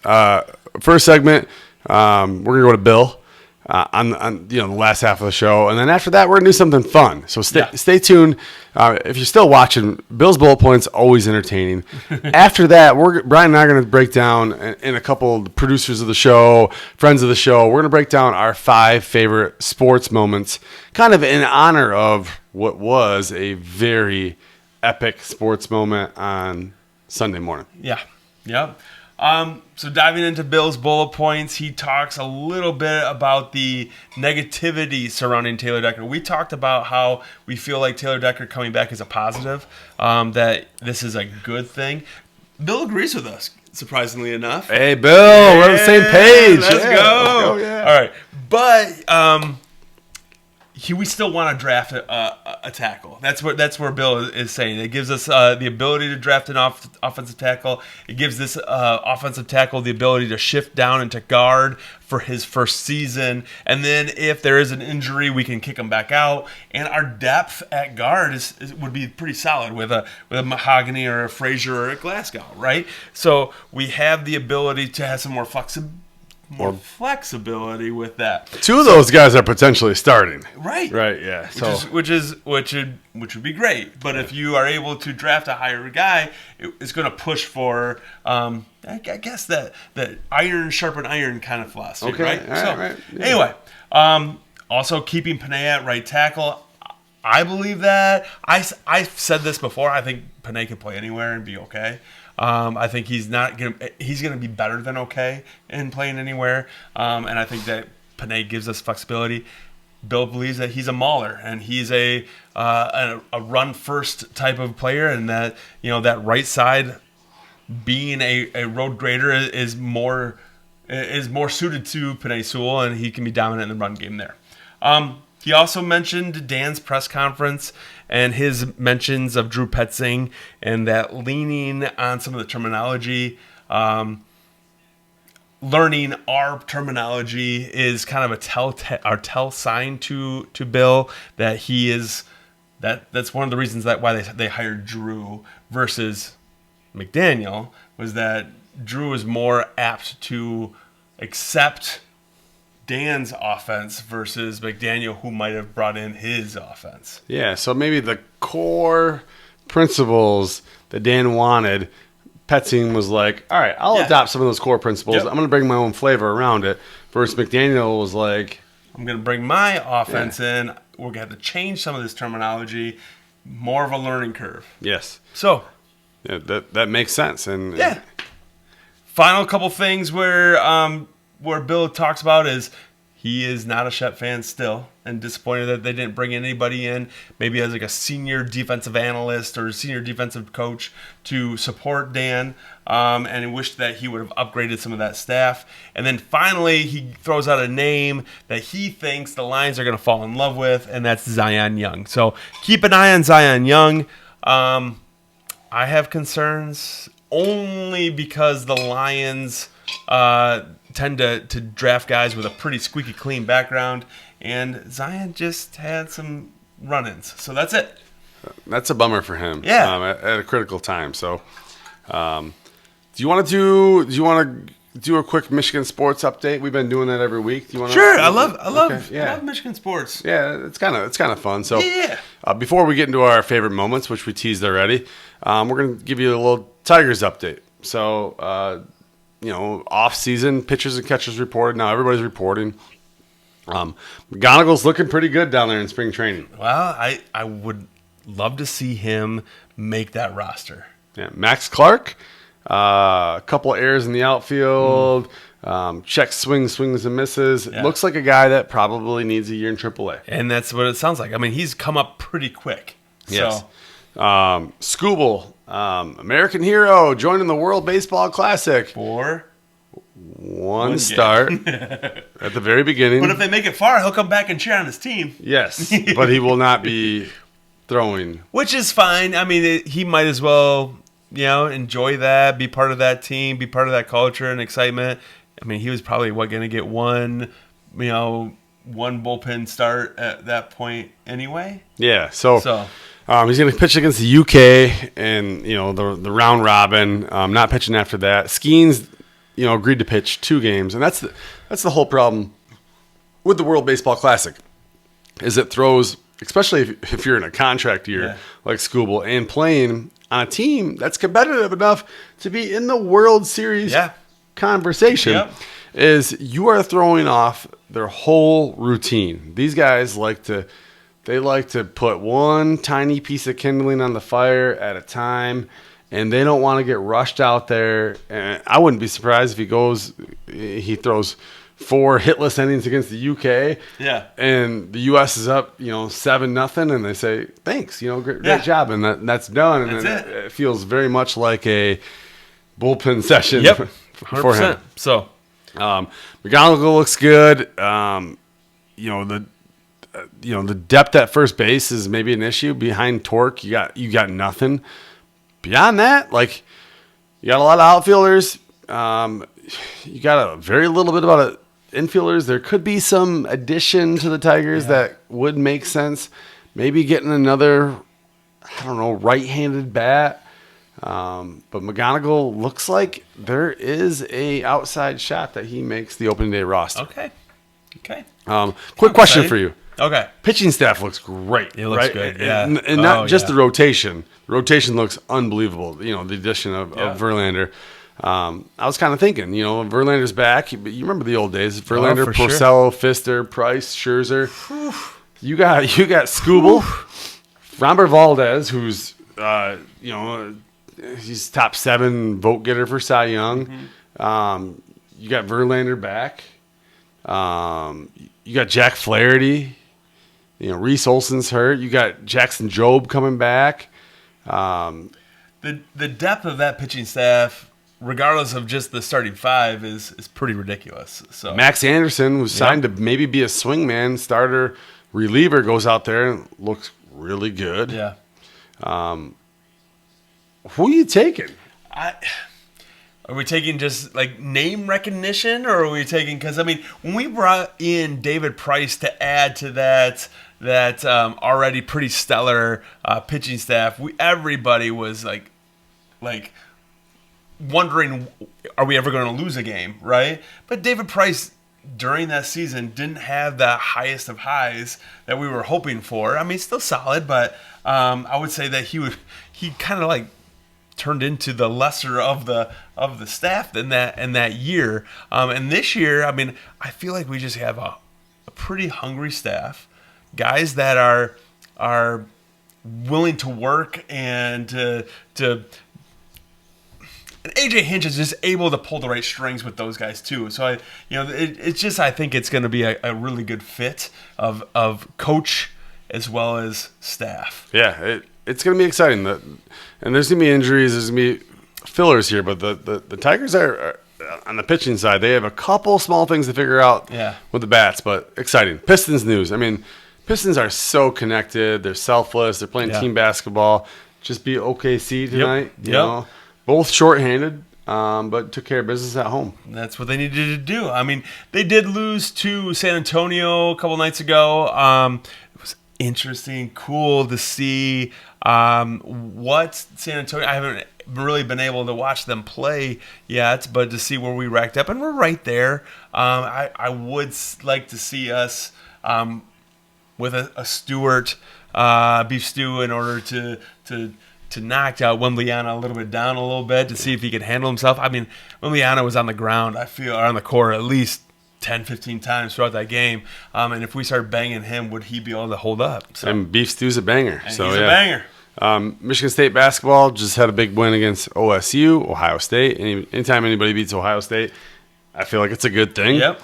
Speaker 2: First segment, we're going to go to Bill on the last half of the show, and then after that, we're going to do something fun. So stay tuned. If you're still watching, Bill's Bullet Points always entertaining. After that, Brian and I are going to break down, and a couple of the producers of the show, friends of the show, we're going to break down our 5 favorite sports moments, kind of in honor of what was a very epic sports moment on Sunday morning.
Speaker 3: Yeah. Yep. So diving into Bill's bullet points, he talks a little bit about the negativity surrounding Taylor Decker. We talked about how we feel like Taylor Decker coming back is a positive, that this is a good thing. Bill agrees with us, surprisingly enough.
Speaker 2: Hey, Bill, we're on the same page.
Speaker 3: Let's go.
Speaker 2: Yeah.
Speaker 3: All right. But we still want to draft a tackle. That's where Bill is saying. It gives us the ability to draft an offensive tackle. It gives this offensive tackle the ability to shift down into guard for his first season. And then if there is an injury, we can kick him back out. And our depth at guard would be pretty solid with a Mahogany or a Frazier or a Glasgow, right? So we have the ability to have some more flexibility with that.
Speaker 2: Two of those guys are potentially starting.
Speaker 3: Right.
Speaker 2: Yeah.
Speaker 3: Which would be great. But if you are able to draft a higher guy, it's going to push for I guess that iron sharpen iron kind of philosophy.
Speaker 2: Okay.
Speaker 3: Right.
Speaker 2: Right. Yeah.
Speaker 3: Anyway, also keeping Panay at right tackle. I believe that. I've said this before. I think Panay can play anywhere and be okay. I think he's going to be better than okay in playing anywhere. And I think that Panay gives us flexibility. Bill believes that he's a mauler and he's a run first type of player, and that that right side being a road grader is more suited to Panay Sewell, and he can be dominant in the run game there. He also mentioned Dan's press conference and his mentions of Drew Petzing and that leaning on some of the terminology. learning our terminology is kind of a tell sign to Bill that he is that's one of the reasons why they hired Drew versus McDaniel, was that Drew is more apt to accept Dan's offense versus McDaniel, who might have brought in his offense.
Speaker 2: Yeah, so maybe the core principles that Dan wanted, Petzing was like, all right, I'll adopt some of those core principles.
Speaker 3: Yep.
Speaker 2: I'm going to bring my own flavor around it. Versus McDaniel was like,
Speaker 3: I'm going to bring my offense in. We're going to have to change some of this terminology. More of a learning curve.
Speaker 2: yes.
Speaker 3: So,
Speaker 2: Yeah, that makes sense. And
Speaker 3: yeah. Final couple things where Bill talks about is he is not a Shep fan still, and disappointed that they didn't bring anybody in, maybe as like a senior defensive analyst or senior defensive coach to support Dan, and he wished that he would have upgraded some of that staff. And then finally, he throws out a name that he thinks the Lions are going to fall in love with, and that's Zion Young. So keep an eye on Zion Young. I have concerns only because the Lions tend to draft guys with a pretty squeaky clean background, and Zion just had some run-ins. So that's it.
Speaker 2: That's a bummer for him.
Speaker 3: Yeah.
Speaker 2: At a critical time. So, do you want to do a quick Michigan sports update? We've been doing that every week. Do you want to?
Speaker 3: Sure. I love
Speaker 2: Okay,
Speaker 3: I love Michigan sports.
Speaker 2: Yeah, it's kind of fun. So,
Speaker 3: Yeah.
Speaker 2: Before we get into our favorite moments, which we teased already, we're going to give you a little Tigers update. So, off-season pitchers and catchers reported. Now everybody's reporting. McGonigal's looking pretty good down there in spring training.
Speaker 3: Well, I would love to see him make that roster.
Speaker 2: Yeah, Max Clark, a couple of errors in the outfield, check swings and misses.
Speaker 3: Yeah.
Speaker 2: Looks like a guy that probably needs a year in AAA.
Speaker 3: And that's what it sounds like. I mean, he's come up pretty quick.
Speaker 2: Yes.
Speaker 3: So,
Speaker 2: Skubal, American hero, joining the World Baseball Classic.
Speaker 3: for
Speaker 2: One start at the very beginning.
Speaker 3: But if they make it far, he'll come back and cheer on his team.
Speaker 2: Yes, but he will not be throwing.
Speaker 3: Which is fine. I mean, he might as well, enjoy that, be part of that team, be part of that culture and excitement. I mean, he was probably going to get one bullpen start at that point anyway.
Speaker 2: Yeah, so he's going to pitch against the UK and, the round robin, not pitching after that. Skeens, agreed to pitch 2 games. And that's the whole problem with the World Baseball Classic, is it throws, especially if you're in a contract year like Skubal and playing on a team that's competitive enough to be in the World Series conversation, is you are throwing off their whole routine. These guys like to put one tiny piece of kindling on the fire at a time, and they don't want to get rushed out there. And I wouldn't be surprised if he throws 4 hitless innings against the UK.
Speaker 3: Yeah.
Speaker 2: And the US is up, 7-0, and they say, thanks, great job. And that's done. And
Speaker 3: That's it.
Speaker 2: It feels very much like a bullpen session
Speaker 3: Yep.
Speaker 2: for him.
Speaker 3: 100%. So,
Speaker 2: McGonigal looks good. The depth at first base is maybe an issue. Behind Torque, you got nothing. Beyond that, you got a lot of outfielders. You got a very little bit about infielders. There could be some addition to the Tigers that would make sense. Maybe getting another, right-handed bat. But McGonigal looks like there is a outside shot that he makes the opening day roster.
Speaker 3: okay.
Speaker 2: Quick question for you.
Speaker 3: Okay.
Speaker 2: Pitching staff looks great.
Speaker 3: It looks
Speaker 2: right?
Speaker 3: good, yeah.
Speaker 2: And not just the rotation. The rotation looks unbelievable. The addition of Verlander. I was kind of thinking, Verlander's back. You remember the old days. Verlander, Porcello, Pfister, Price, Scherzer. You got Skubal, Framber Valdez, who's he's top 7 vote getter for Cy Young. Mm-hmm. You got Verlander back. You got Jack Flaherty. Reese Olson's hurt. You got Jackson Jobe coming back.
Speaker 3: The depth of that pitching staff, regardless of just the starting 5, is pretty ridiculous. So
Speaker 2: Max Anderson was signed to maybe be a swingman, starter, reliever, goes out there and looks really good.
Speaker 3: Yeah.
Speaker 2: Who are you taking?
Speaker 3: Are we taking just like name recognition, or are we taking, because I mean, when we brought in David Price to add to that already pretty stellar pitching staff, everybody was like wondering, are we ever going to lose a game, right? But David Price during that season didn't have the highest of highs that we were hoping for. I mean, still solid, but I would say that he kind of like turned into the lesser of the staff in that year. And this year, I mean, I feel like we just have a pretty hungry staff, guys that are willing to work and to and AJ Hinch is just able to pull the right strings with those guys too. So it's just, I think it's going to be a really good fit of coach as well as staff.
Speaker 2: Yeah, it's going to be exciting. And there's going to be injuries. There's going to be fillers here, but the Tigers are on the pitching side. They have a couple small things to figure out with the bats, but exciting. Pistons news. I mean, Pistons are so connected. They're selfless. They're playing team basketball. Just be OKC tonight. You know? Both shorthanded, but took care of business at home.
Speaker 3: That's what they needed to do. I mean, they did lose to San Antonio a couple nights ago. It was interesting, cool to see what San Antonio. I haven't really been able to watch them play yet, but to see where we racked up, and we're right there. I would like to see us with a Stewart beef stew in order to knock out Wembanyama a little bit down a little bit to see if he could handle himself. I mean, Wembanyama was on the ground, I feel, or on the court at least 10, 15 times throughout that game. And if we start banging him, would he be able to hold up? So,
Speaker 2: and beef stew's a banger.
Speaker 3: And he's a banger.
Speaker 2: Michigan State basketball just had a big win against OSU, Ohio State. Anytime anybody beats Ohio State, I feel like it's a good thing.
Speaker 3: Yep.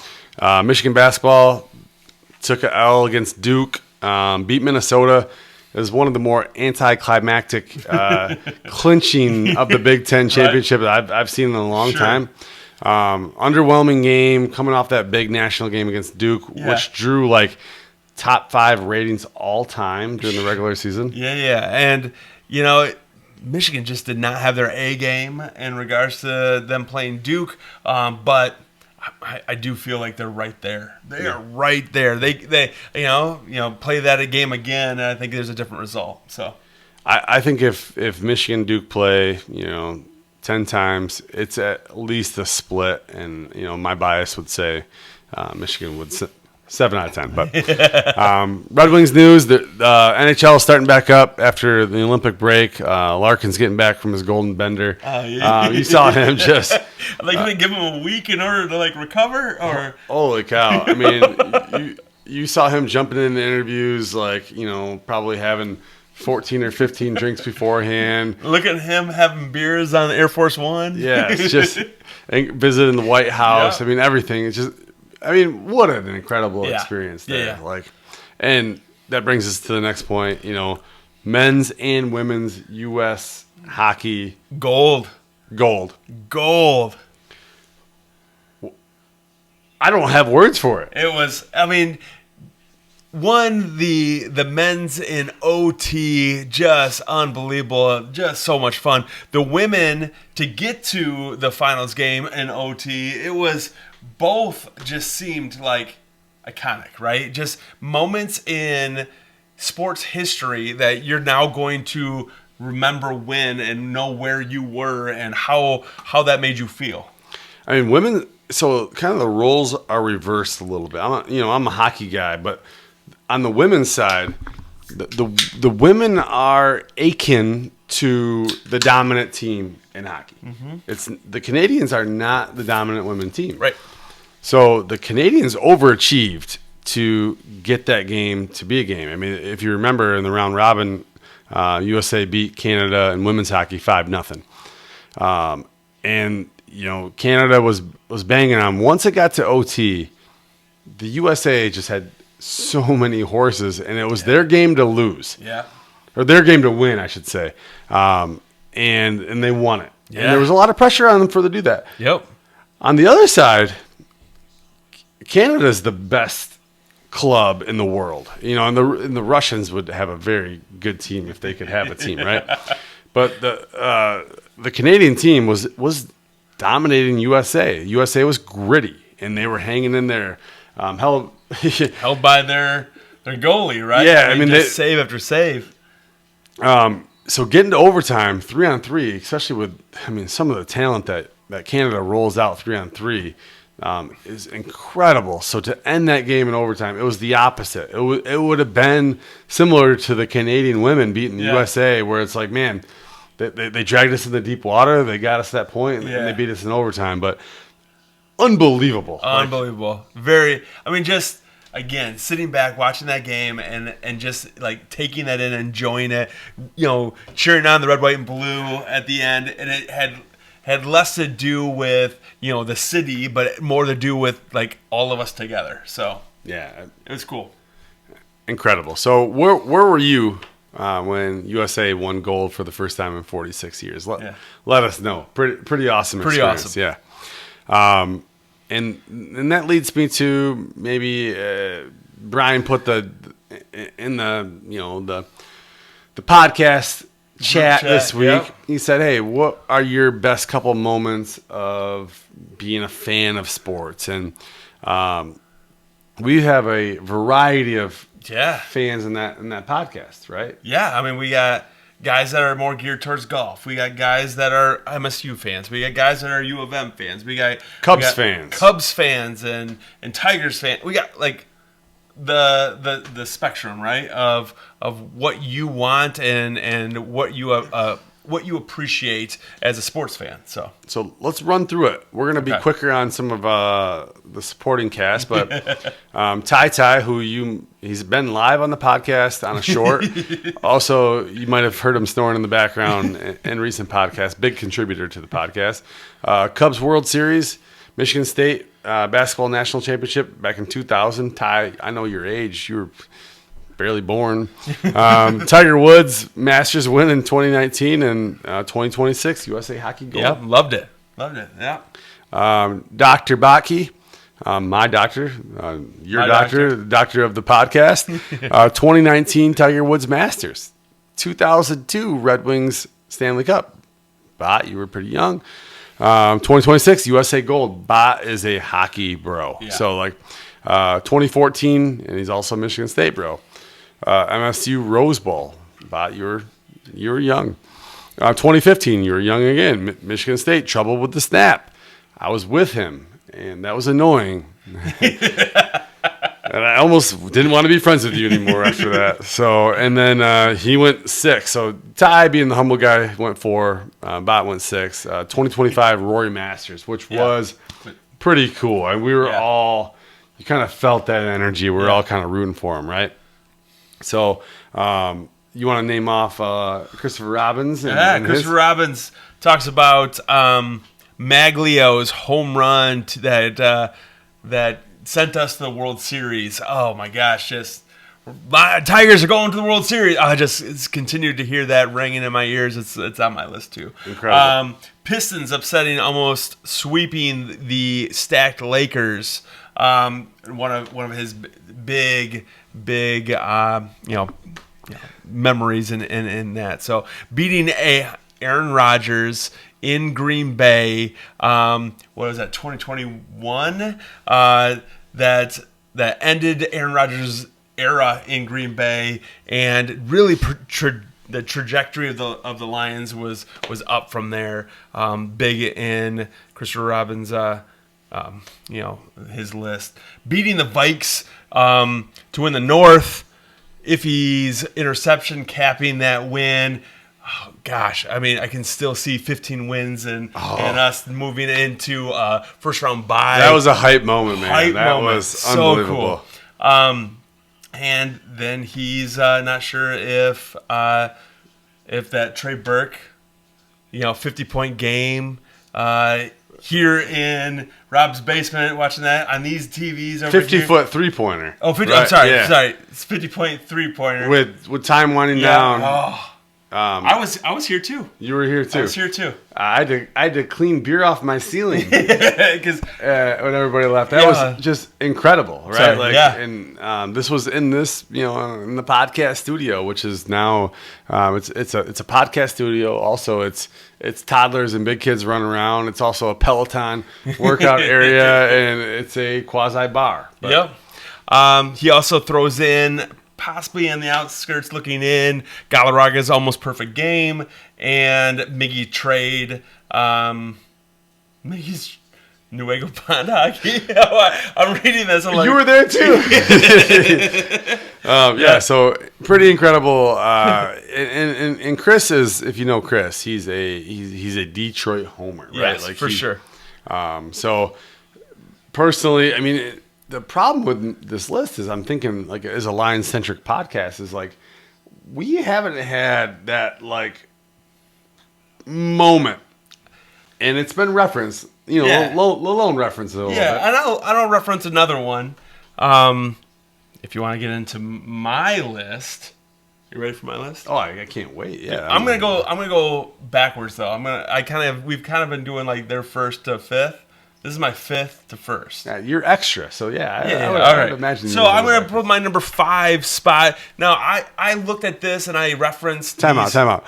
Speaker 2: Michigan basketball took an L against Duke, beat Minnesota. It was one of the more anticlimactic clinching of the Big Ten championship that I've seen in a long time. Underwhelming game coming off that big national game against Duke, which drew like top 5 ratings all time during the regular season.
Speaker 3: And, Michigan just did not have their A game in regards to them playing Duke, but I do feel like they're right there. They are right there. They play that game again, and I think there's a different result. So,
Speaker 2: I think if Michigan Duke play, 10 times, it's at least a split, and my bias would say Michigan would 7 out of 10. But Red Wings news: the NHL is starting back up after the Olympic break. Larkin's getting back from his golden bender. You saw him just.
Speaker 3: Are they going to give him a week in order to recover? Or
Speaker 2: holy cow! I mean, you saw him jumping in the interviews, probably having 14 or 15 drinks beforehand.
Speaker 3: Look at him having beers on Air Force One.
Speaker 2: Yeah, it's just visiting the White House. I mean, everything. It's just. I mean, what an incredible experience there. And that brings us to the next point, men's and women's U.S. hockey.
Speaker 3: Gold.
Speaker 2: I don't have words for it.
Speaker 3: It was, the men's in OT, just unbelievable, just so much fun. The women, to get to the finals game in OT, it was both just seemed like iconic, right? Just moments in sports history that you're now going to remember when and know where you were and how that made you feel.
Speaker 2: I mean, women, so kind of the roles are reversed a little bit. I'm a hockey guy, but on the women's side, the women are akin to the dominant team in hockey. Mm-hmm. It's the Canadians are not the dominant women team.
Speaker 3: Right.
Speaker 2: So the Canadians overachieved to get that game to be a game. I mean, if you remember in the round robin, USA beat Canada in women's hockey 5-0. And Canada was banging on. Once it got to OT, the USA just had so many horses, and it was their game to lose.
Speaker 3: Yeah.
Speaker 2: Or their game to win, I should say. And they won it.
Speaker 3: Yeah.
Speaker 2: And there was a lot of pressure on them to do that.
Speaker 3: Yep.
Speaker 2: On the other side, Canada's the best club in the world. And the Russians would have a very good team if they could have a team, right? But the Canadian team was dominating USA. USA was gritty, and they were hanging in there. Held
Speaker 3: by their goalie, right?
Speaker 2: Yeah, I mean
Speaker 3: just save after save.
Speaker 2: So getting to overtime, 3-on-3, especially with some of the talent that Canada rolls out 3-on-3, is incredible. So to end that game in overtime, it was the opposite. It would have been similar to the Canadian women beating the USA, where it's like, man, they dragged us in the deep water, they got us to that point, and they beat us in overtime. But unbelievable.
Speaker 3: Unbelievable. Very, just, again, sitting back, watching that game, and just, like, taking that in, enjoying it, cheering on the red, white, and blue at the end. And it had less to do with, the city, but more to do with, like, all of us together. So,
Speaker 2: yeah.
Speaker 3: It was cool.
Speaker 2: Incredible. So where were you when USA won gold for the first time in 46 years? Let us know. Pretty awesome experience.
Speaker 3: Awesome.
Speaker 2: Yeah. And that leads me to maybe Brian put the podcast chat this week. Yep. He said, "Hey, what are your best couple moments of being a fan of sports?" And we have a variety of fans in that podcast, right?
Speaker 3: Yeah, we got guys that are more geared towards golf. We got guys that are MSU fans. We got guys that are U of M fans. We got
Speaker 2: Cubs fans
Speaker 3: and Tigers fans. We got like the spectrum, right, of what you want and what you appreciate as a sports fan. So
Speaker 2: let's run through it. We're going to be quicker on some of the supporting cast, but Ty, he's been live on the podcast on a short. Also, you might have heard him snoring in the background in recent podcasts. Big contributor to the podcast. Cubs World Series, Michigan State basketball national championship back in 2000. Ty, I know your age. You were barely born. Tiger Woods Masters win in 2019 and 2026 USA Hockey gold.
Speaker 3: Yeah, loved it. Yeah.
Speaker 2: Dr. Baki, my doctor, your doctor, the doctor of the podcast. 2019 Tiger Woods Masters, 2002 Red Wings Stanley Cup. Bot, you were pretty young. 2026 USA gold. Bot is a hockey bro. Yeah. So 2014, and he's also Michigan State bro. MSU Rose Bowl. Bot, you were young. 2015, you were young again. Michigan State, trouble with the snap. I was with him, and that was annoying. And I almost didn't want to be friends with you anymore after that. So, and then he went 6. So Ty, being the humble guy, went 4. Bot went 6. 2025 Rory Masters, which was pretty cool. And we were all, you kind of felt that energy. We were all kind of rooting for him, right? So, you want to name off Christopher Robbins?
Speaker 3: Christopher Robbins talks about Maglio's home run that sent us to the World Series. Oh my gosh, my Tigers are going to the World Series. I it's continued to hear that ringing in my ears. It's on my list too.
Speaker 2: Incredible.
Speaker 3: Pistons upsetting, almost sweeping the stacked Lakers. One of his big memories in that. So beating Aaron Rodgers in Green Bay, what was that, 2021? That ended Aaron Rodgers' era in Green Bay, and really the trajectory of the Lions was up from there. Big in Christopher Robbins' his list. Beating the Vikes to win the North. Iffy's interception capping that win. Oh, gosh, I can still see 15 wins and us moving into first round bye.
Speaker 2: That was a hype moment, man. That was unbelievable.
Speaker 3: So cool. And then he's not sure if that Trey Burke, 50-point game here in Rob's basement, watching that on these TVs over
Speaker 2: 50-foot three-pointer.
Speaker 3: Oh, 50, right, I'm sorry. It's 50-point three-pointer.
Speaker 2: With time winding down.
Speaker 3: I was here too.
Speaker 2: You were here too.
Speaker 3: I was here too.
Speaker 2: I had to clean beer off my ceiling
Speaker 3: Because
Speaker 2: when everybody left. That was just incredible, right?
Speaker 3: Sorry,
Speaker 2: And this was in this, in the podcast studio, which is now it's a podcast studio. Also, it's toddlers and big kids running around. It's also a Peloton workout area, and it's a quasi bar.
Speaker 3: Yep. He also throws in, possibly on the outskirts looking in, Galarraga's Almost Perfect Game and Miggy Trade. Miggy's Nuevo Pond Hockey. I'm reading this. I'm like,
Speaker 2: you were there too. So pretty incredible. And Chris is, if you know Chris, he's a Detroit homer, right?
Speaker 3: Yes, for sure.
Speaker 2: So personally, I mean, the problem with this list is I'm thinking, like, as a Lions-centric podcast, is like we haven't had that like moment, and it's been referenced, lone reference a little bit.
Speaker 3: And I'll reference another one. If you want to get into my list, you ready for my list?
Speaker 2: Oh, I can't wait. Yeah,
Speaker 3: I'm gonna go backwards though. We've kind of been doing like their first to fifth. This is my fifth to first.
Speaker 2: Yeah, you're extra, so I would imagine.
Speaker 3: So I'm going to put my number 5 spot. Now, I looked at this and I referenced.
Speaker 2: Time out.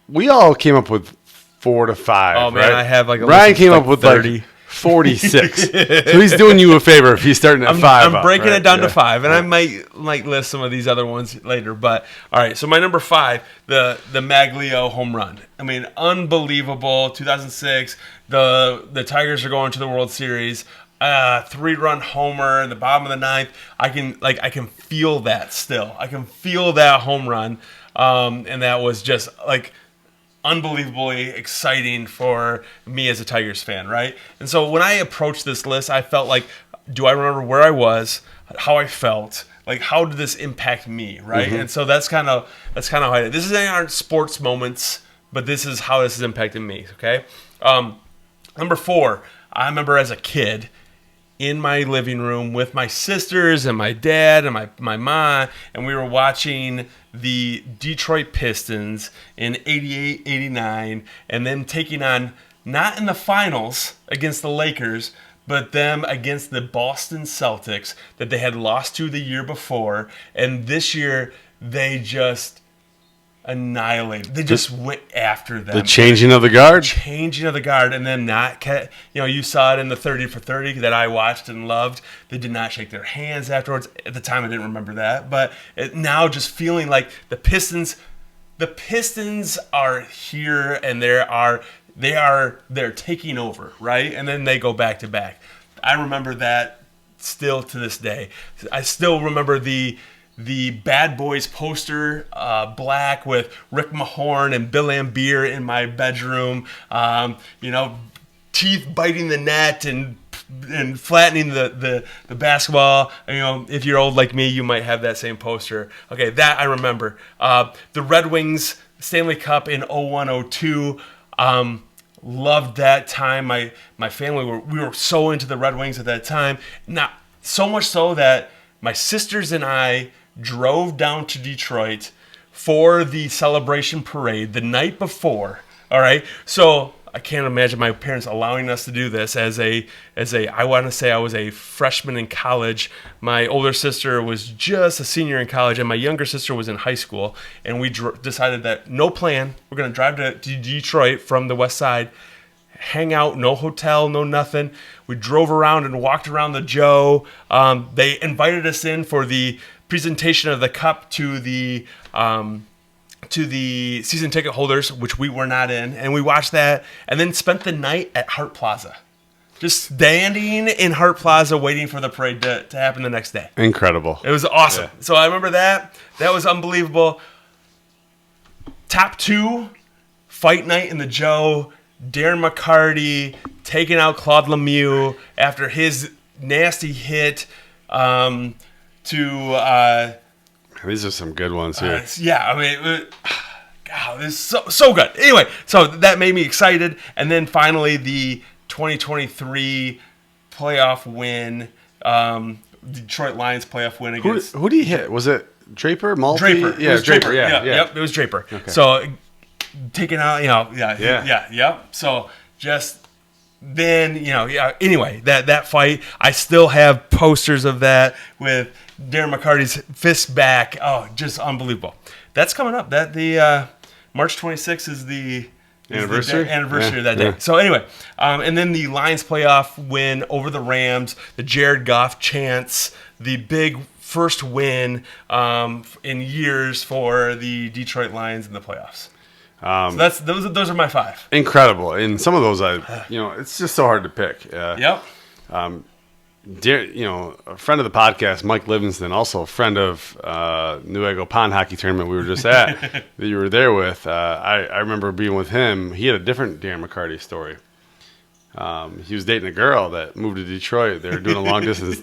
Speaker 2: We all came up with 4 to 5.
Speaker 3: Oh, man,
Speaker 2: right?
Speaker 3: I have like a
Speaker 2: Ryan came up with
Speaker 3: 30.
Speaker 2: like 46. So he's doing you a favor if he's starting at 5.
Speaker 3: I'm breaking it down to 5, and I might list some of these other ones later. But all right, so my number 5, the Maglio home run. I mean, unbelievable. 2006. The Tigers are going to the World Series. 3-run homer in the bottom of the ninth. I can feel that still. I can feel that home run, and that was just like unbelievably exciting for me as a Tigers fan, right? And so when I approached this list, I felt like, do I remember where I was, how I felt, like how did this impact me, right? Mm-hmm. And so that's kind of how I did. This aren't sports moments, but this is how this has impacted me. Okay, number 4. I remember as a kid in my living room with my sisters and my dad and my mom, and we were watching the Detroit Pistons in 88, 89, and them taking on, not in the finals against the Lakers, but them against the Boston Celtics that they had lost to the year before. And this year, they just annihilated. They just went after them.
Speaker 2: The changing of the guard?
Speaker 3: And then you saw it in the 30 for 30 that I watched and loved. They did not shake their hands afterwards. At the time, I didn't remember that. But now just feeling like the Pistons are here and they're taking over, right? And then they go back to back. I remember that still to this day. I still remember the Bad Boys poster, black with Rick Mahorn and Bill Laimbeer in my bedroom. Teeth biting the net and flattening the basketball. If you're old like me, you might have that same poster. Okay, that I remember. The Red Wings Stanley Cup in 01-02. Loved that time. My family we were so into the Red Wings at that time. Not so much so that my sisters and I drove down to Detroit for the celebration parade the night before. All right, so I can't imagine my parents allowing us to do this as a I want to say I was a freshman in college. My older sister was just a senior in college, and my younger sister was in high school. And we decided that no plan. We're going to drive to Detroit from the west side, hang out, no hotel, no nothing. We drove around and walked around the Joe. They invited us in for the presentation of the cup to the season ticket holders, which we were not in, and we watched that, and then spent the night at Hart Plaza, just standing in Hart Plaza waiting for the parade to happen the next day.
Speaker 2: Incredible.
Speaker 3: It was awesome. Yeah. So I remember that was unbelievable. Top 2, fight night in the Joe, Darren McCarty taking out Claude Lemieux after his nasty hit
Speaker 2: these are some good ones here.
Speaker 3: God, this is so good. Anyway, so that made me excited. And then finally, the 2023 playoff win, Detroit Lions playoff win against.
Speaker 2: Who did he hit? Was it Draper?
Speaker 3: Draper.
Speaker 2: Yeah, Draper. Yeah.
Speaker 3: Yep, it was Draper. Okay. So taking out, yep. So just then, anyway, that fight, I still have posters of that with Darren McCarty's fist back. Oh, just unbelievable. That's coming up. That the March 26th is the
Speaker 2: anniversary
Speaker 3: of that day. Yeah. So anyway, and then the Lions playoff win over the Rams, the Jared Goff chance, the big first win in years for the Detroit Lions in the playoffs. So those are my 5.
Speaker 2: Incredible, and some of those it's just so hard to pick.
Speaker 3: Yep.
Speaker 2: A friend of the podcast, Mike Livingston, also a friend of Newego Pond Hockey Tournament we were just at, that you were there with. I remember being with him. He had a different Darren McCarty story. He was dating a girl that moved to Detroit. They were doing a long-distance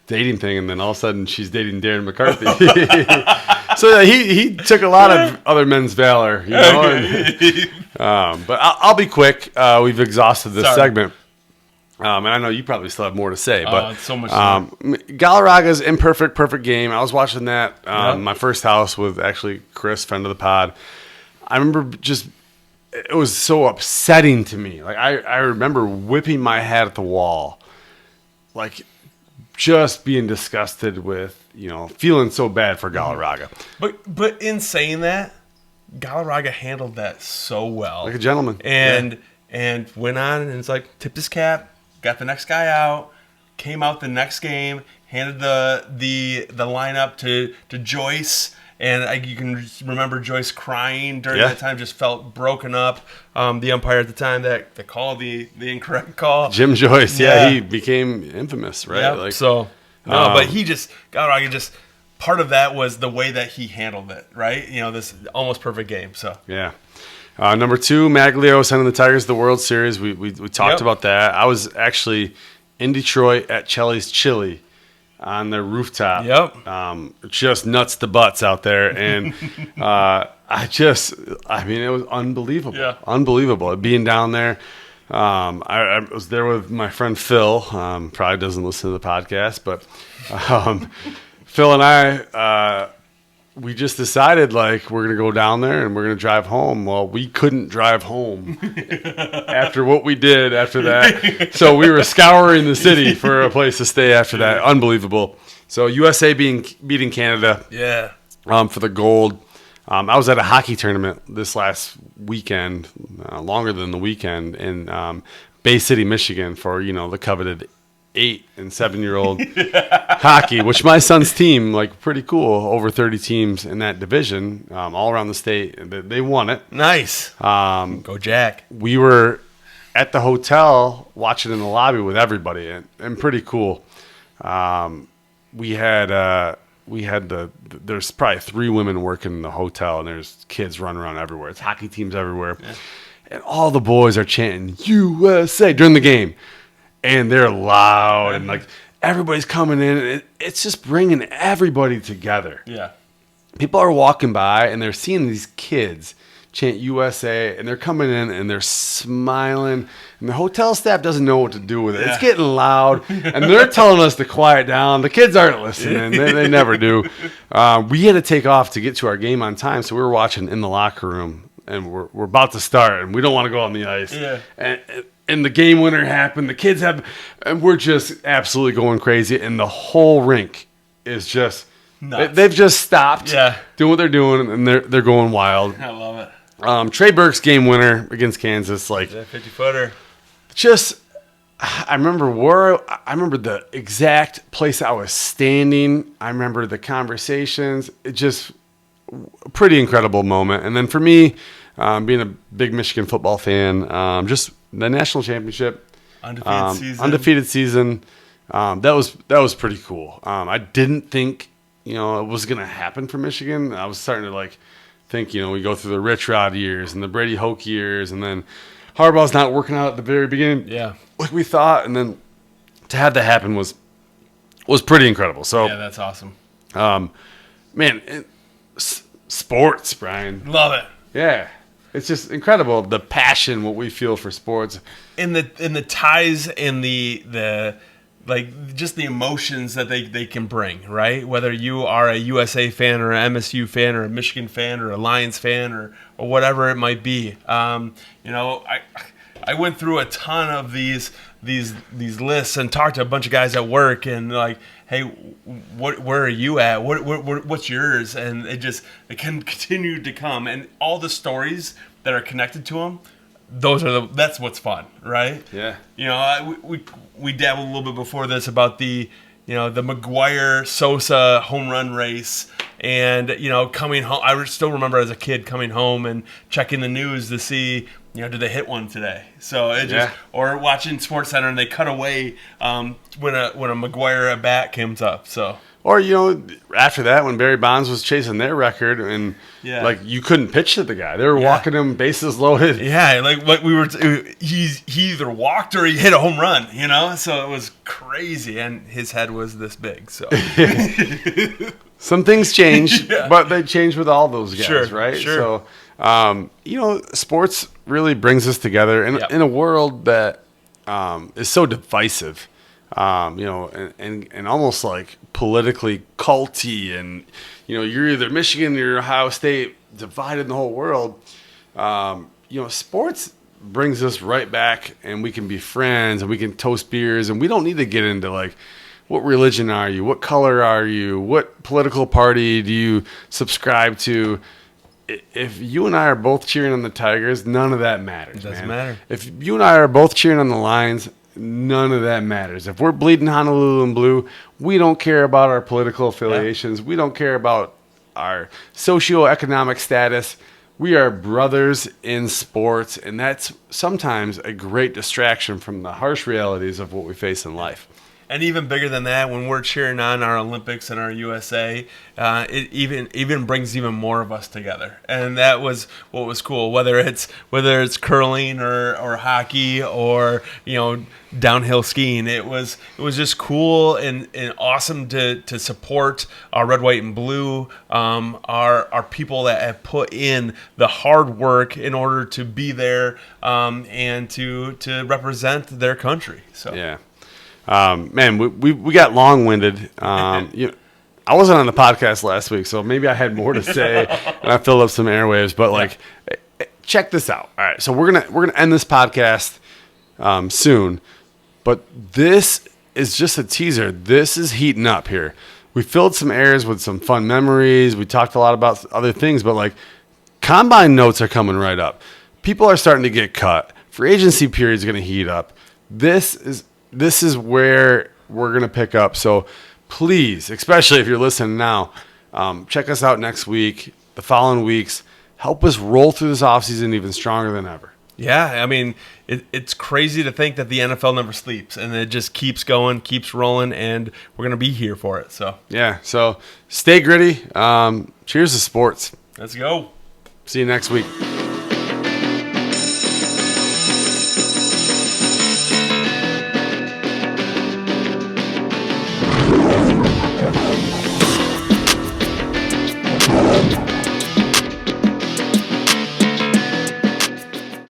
Speaker 2: dating thing, and then all of a sudden she's dating Darren McCarthy. So he took a lot of other men's valor, but I'll be quick. We've exhausted this segment. And I know you probably still have more to say, but
Speaker 3: so much
Speaker 2: Galarraga's perfect game. I was watching that my first house with actually Chris, friend of the pod. I remember it was so upsetting to me. Like I remember whipping my head at the wall, like just being disgusted with, feeling so bad for Galarraga.
Speaker 3: But in saying that, Galarraga handled that so well,
Speaker 2: like a gentleman,
Speaker 3: and went on and it's like tipped his cap. Got the next guy out, came out the next game, handed the lineup to Joyce, and you can remember Joyce crying during that time, just felt broken up. The umpire at the time that called the incorrect call.
Speaker 2: Jim Joyce, he became infamous, right?
Speaker 3: Yeah, but Galarraga just part of that was the way that he handled it, right? This almost perfect game. So
Speaker 2: yeah. Number 2, Maglio sending the Tigers to the World Series. We talked about that. I was actually in Detroit at Chelly's Chili on their rooftop.
Speaker 3: Yep.
Speaker 2: Just nuts to butts out there. And it was unbelievable. Yeah. Unbelievable. Being down there. I was there with my friend Phil. Probably doesn't listen to the podcast, but Phil and I... we just decided, we're going to go down there and we're going to drive home. Well, we couldn't drive home after what we did after that. So we were scouring the city for a place to stay after that. Unbelievable. So USA beating Canada for the gold. I was at a hockey tournament this last weekend, longer than the weekend, in Bay City, Michigan for, the coveted 8- and 7-year-old hockey, which my son's team, pretty cool, over 30 teams in that division, all around the state. They won it.
Speaker 3: Nice. Go Jack.
Speaker 2: We were at the hotel watching in the lobby with everybody, and pretty cool. We had there's probably 3 women working in the hotel, and there's kids running around everywhere. It's hockey teams everywhere. Yeah. And all the boys are chanting USA during the game. And they're loud, and everybody's coming in. And it's just bringing everybody together.
Speaker 3: Yeah,
Speaker 2: people are walking by and they're seeing these kids chant USA, and they're coming in and they're smiling. And the hotel staff doesn't know what to do with it. Yeah. It's getting loud, and they're telling us to quiet down. The kids aren't listening. They never do. We had to take off to get to our game on time, so we were watching in the locker room, and we're about to start, and we don't want to go on the ice.
Speaker 3: Yeah.
Speaker 2: And the game winner happened. The kids and we're just absolutely going crazy. And the whole rink is just nuts. They've just stopped doing what they're doing, and they're going wild.
Speaker 3: I love it.
Speaker 2: Trey Burke's game winner against Kansas,
Speaker 3: that 50-footer.
Speaker 2: I remember the exact place I was standing. I remember the conversations. It just a pretty incredible moment. And then for me, being a big Michigan football fan, just the national championship, undefeated season. That was pretty cool. I didn't think it was going to happen for Michigan. I was starting to think we go through the Rich Rod years and the Brady Hoke years, and then Harbaugh's not working out at the very beginning, like we thought, and then to have that happen was pretty incredible. So
Speaker 3: that's awesome.
Speaker 2: Sports, Brian,
Speaker 3: love it.
Speaker 2: Yeah. It's just incredible, the passion, what we feel for sports,
Speaker 3: and the ties and the like just the emotions that they can bring, right? Whether you are a USA fan or an MSU fan or a Michigan fan or a Lions fan or whatever it might be. I went through a ton of these lists and talked to a bunch of guys at work and like, hey, where are you at? What's yours? And it can continue to come, and all the stories that are connected to them. That's what's fun, right?
Speaker 2: Yeah.
Speaker 3: We dabbled a little bit before this about the McGuire-Sosa home run race, and coming home. I still remember as a kid coming home and checking the news to see did they hit one today? So or watching SportsCenter and they cut away when a McGuire at bat comes up. So.
Speaker 2: Or, after that, when Barry Bonds was chasing their record and, you couldn't pitch to the guy. They were walking him bases loaded.
Speaker 3: Yeah, like what we were he either walked or he hit a home run, So it was crazy, and his head was this big, so.
Speaker 2: Some things change, but they change with all those guys, right?
Speaker 3: Sure.
Speaker 2: So, sports really brings us together in a world that is so divisive. And almost like politically culty, and you're either Michigan or you're Ohio State, divided in the whole world. Sports brings us right back, and we can be friends, and we can toast beers, and we don't need to get into like, what religion are you? What color are you? What political party do you subscribe to? If you and I are both cheering on the Tigers, none of that matters.
Speaker 3: It doesn't matter.
Speaker 2: If you and I are both cheering on the Lions, none of that matters. If we're bleeding Honolulu and blue, we don't care about our political affiliations. We don't care about our socioeconomic status. We are brothers in sports, and that's sometimes a great distraction from the harsh realities of what we face in life.
Speaker 3: And even bigger than that, when we're cheering on our Olympics and our USA, it even brings even more of us together. And that was what was cool. Whether it's curling or hockey or downhill skiing, it was just cool and awesome to support our red, white, and blue. Our people that have put in the hard work in order to be there and to represent their country. So
Speaker 2: yeah. Man, we got long-winded. I wasn't on the podcast last week, so maybe I had more to say, and I filled up some airwaves. But check this out. All right, so we're gonna end this podcast soon, but this is just a teaser. This is heating up here. We filled some airs with some fun memories. We talked a lot about other things, but combine notes are coming right up. People are starting to get cut. Free agency period is going to heat up. This is where we're going to pick up. So please, especially if you're listening now, check us out next week, the following weeks. Help us roll through this offseason even stronger than ever.
Speaker 3: Yeah, I mean, it's crazy to think that the NFL never sleeps, and it just keeps going, keeps rolling, and we're going to be here for it. So
Speaker 2: yeah, so stay gritty. Cheers to sports.
Speaker 3: Let's go.
Speaker 2: See you next week.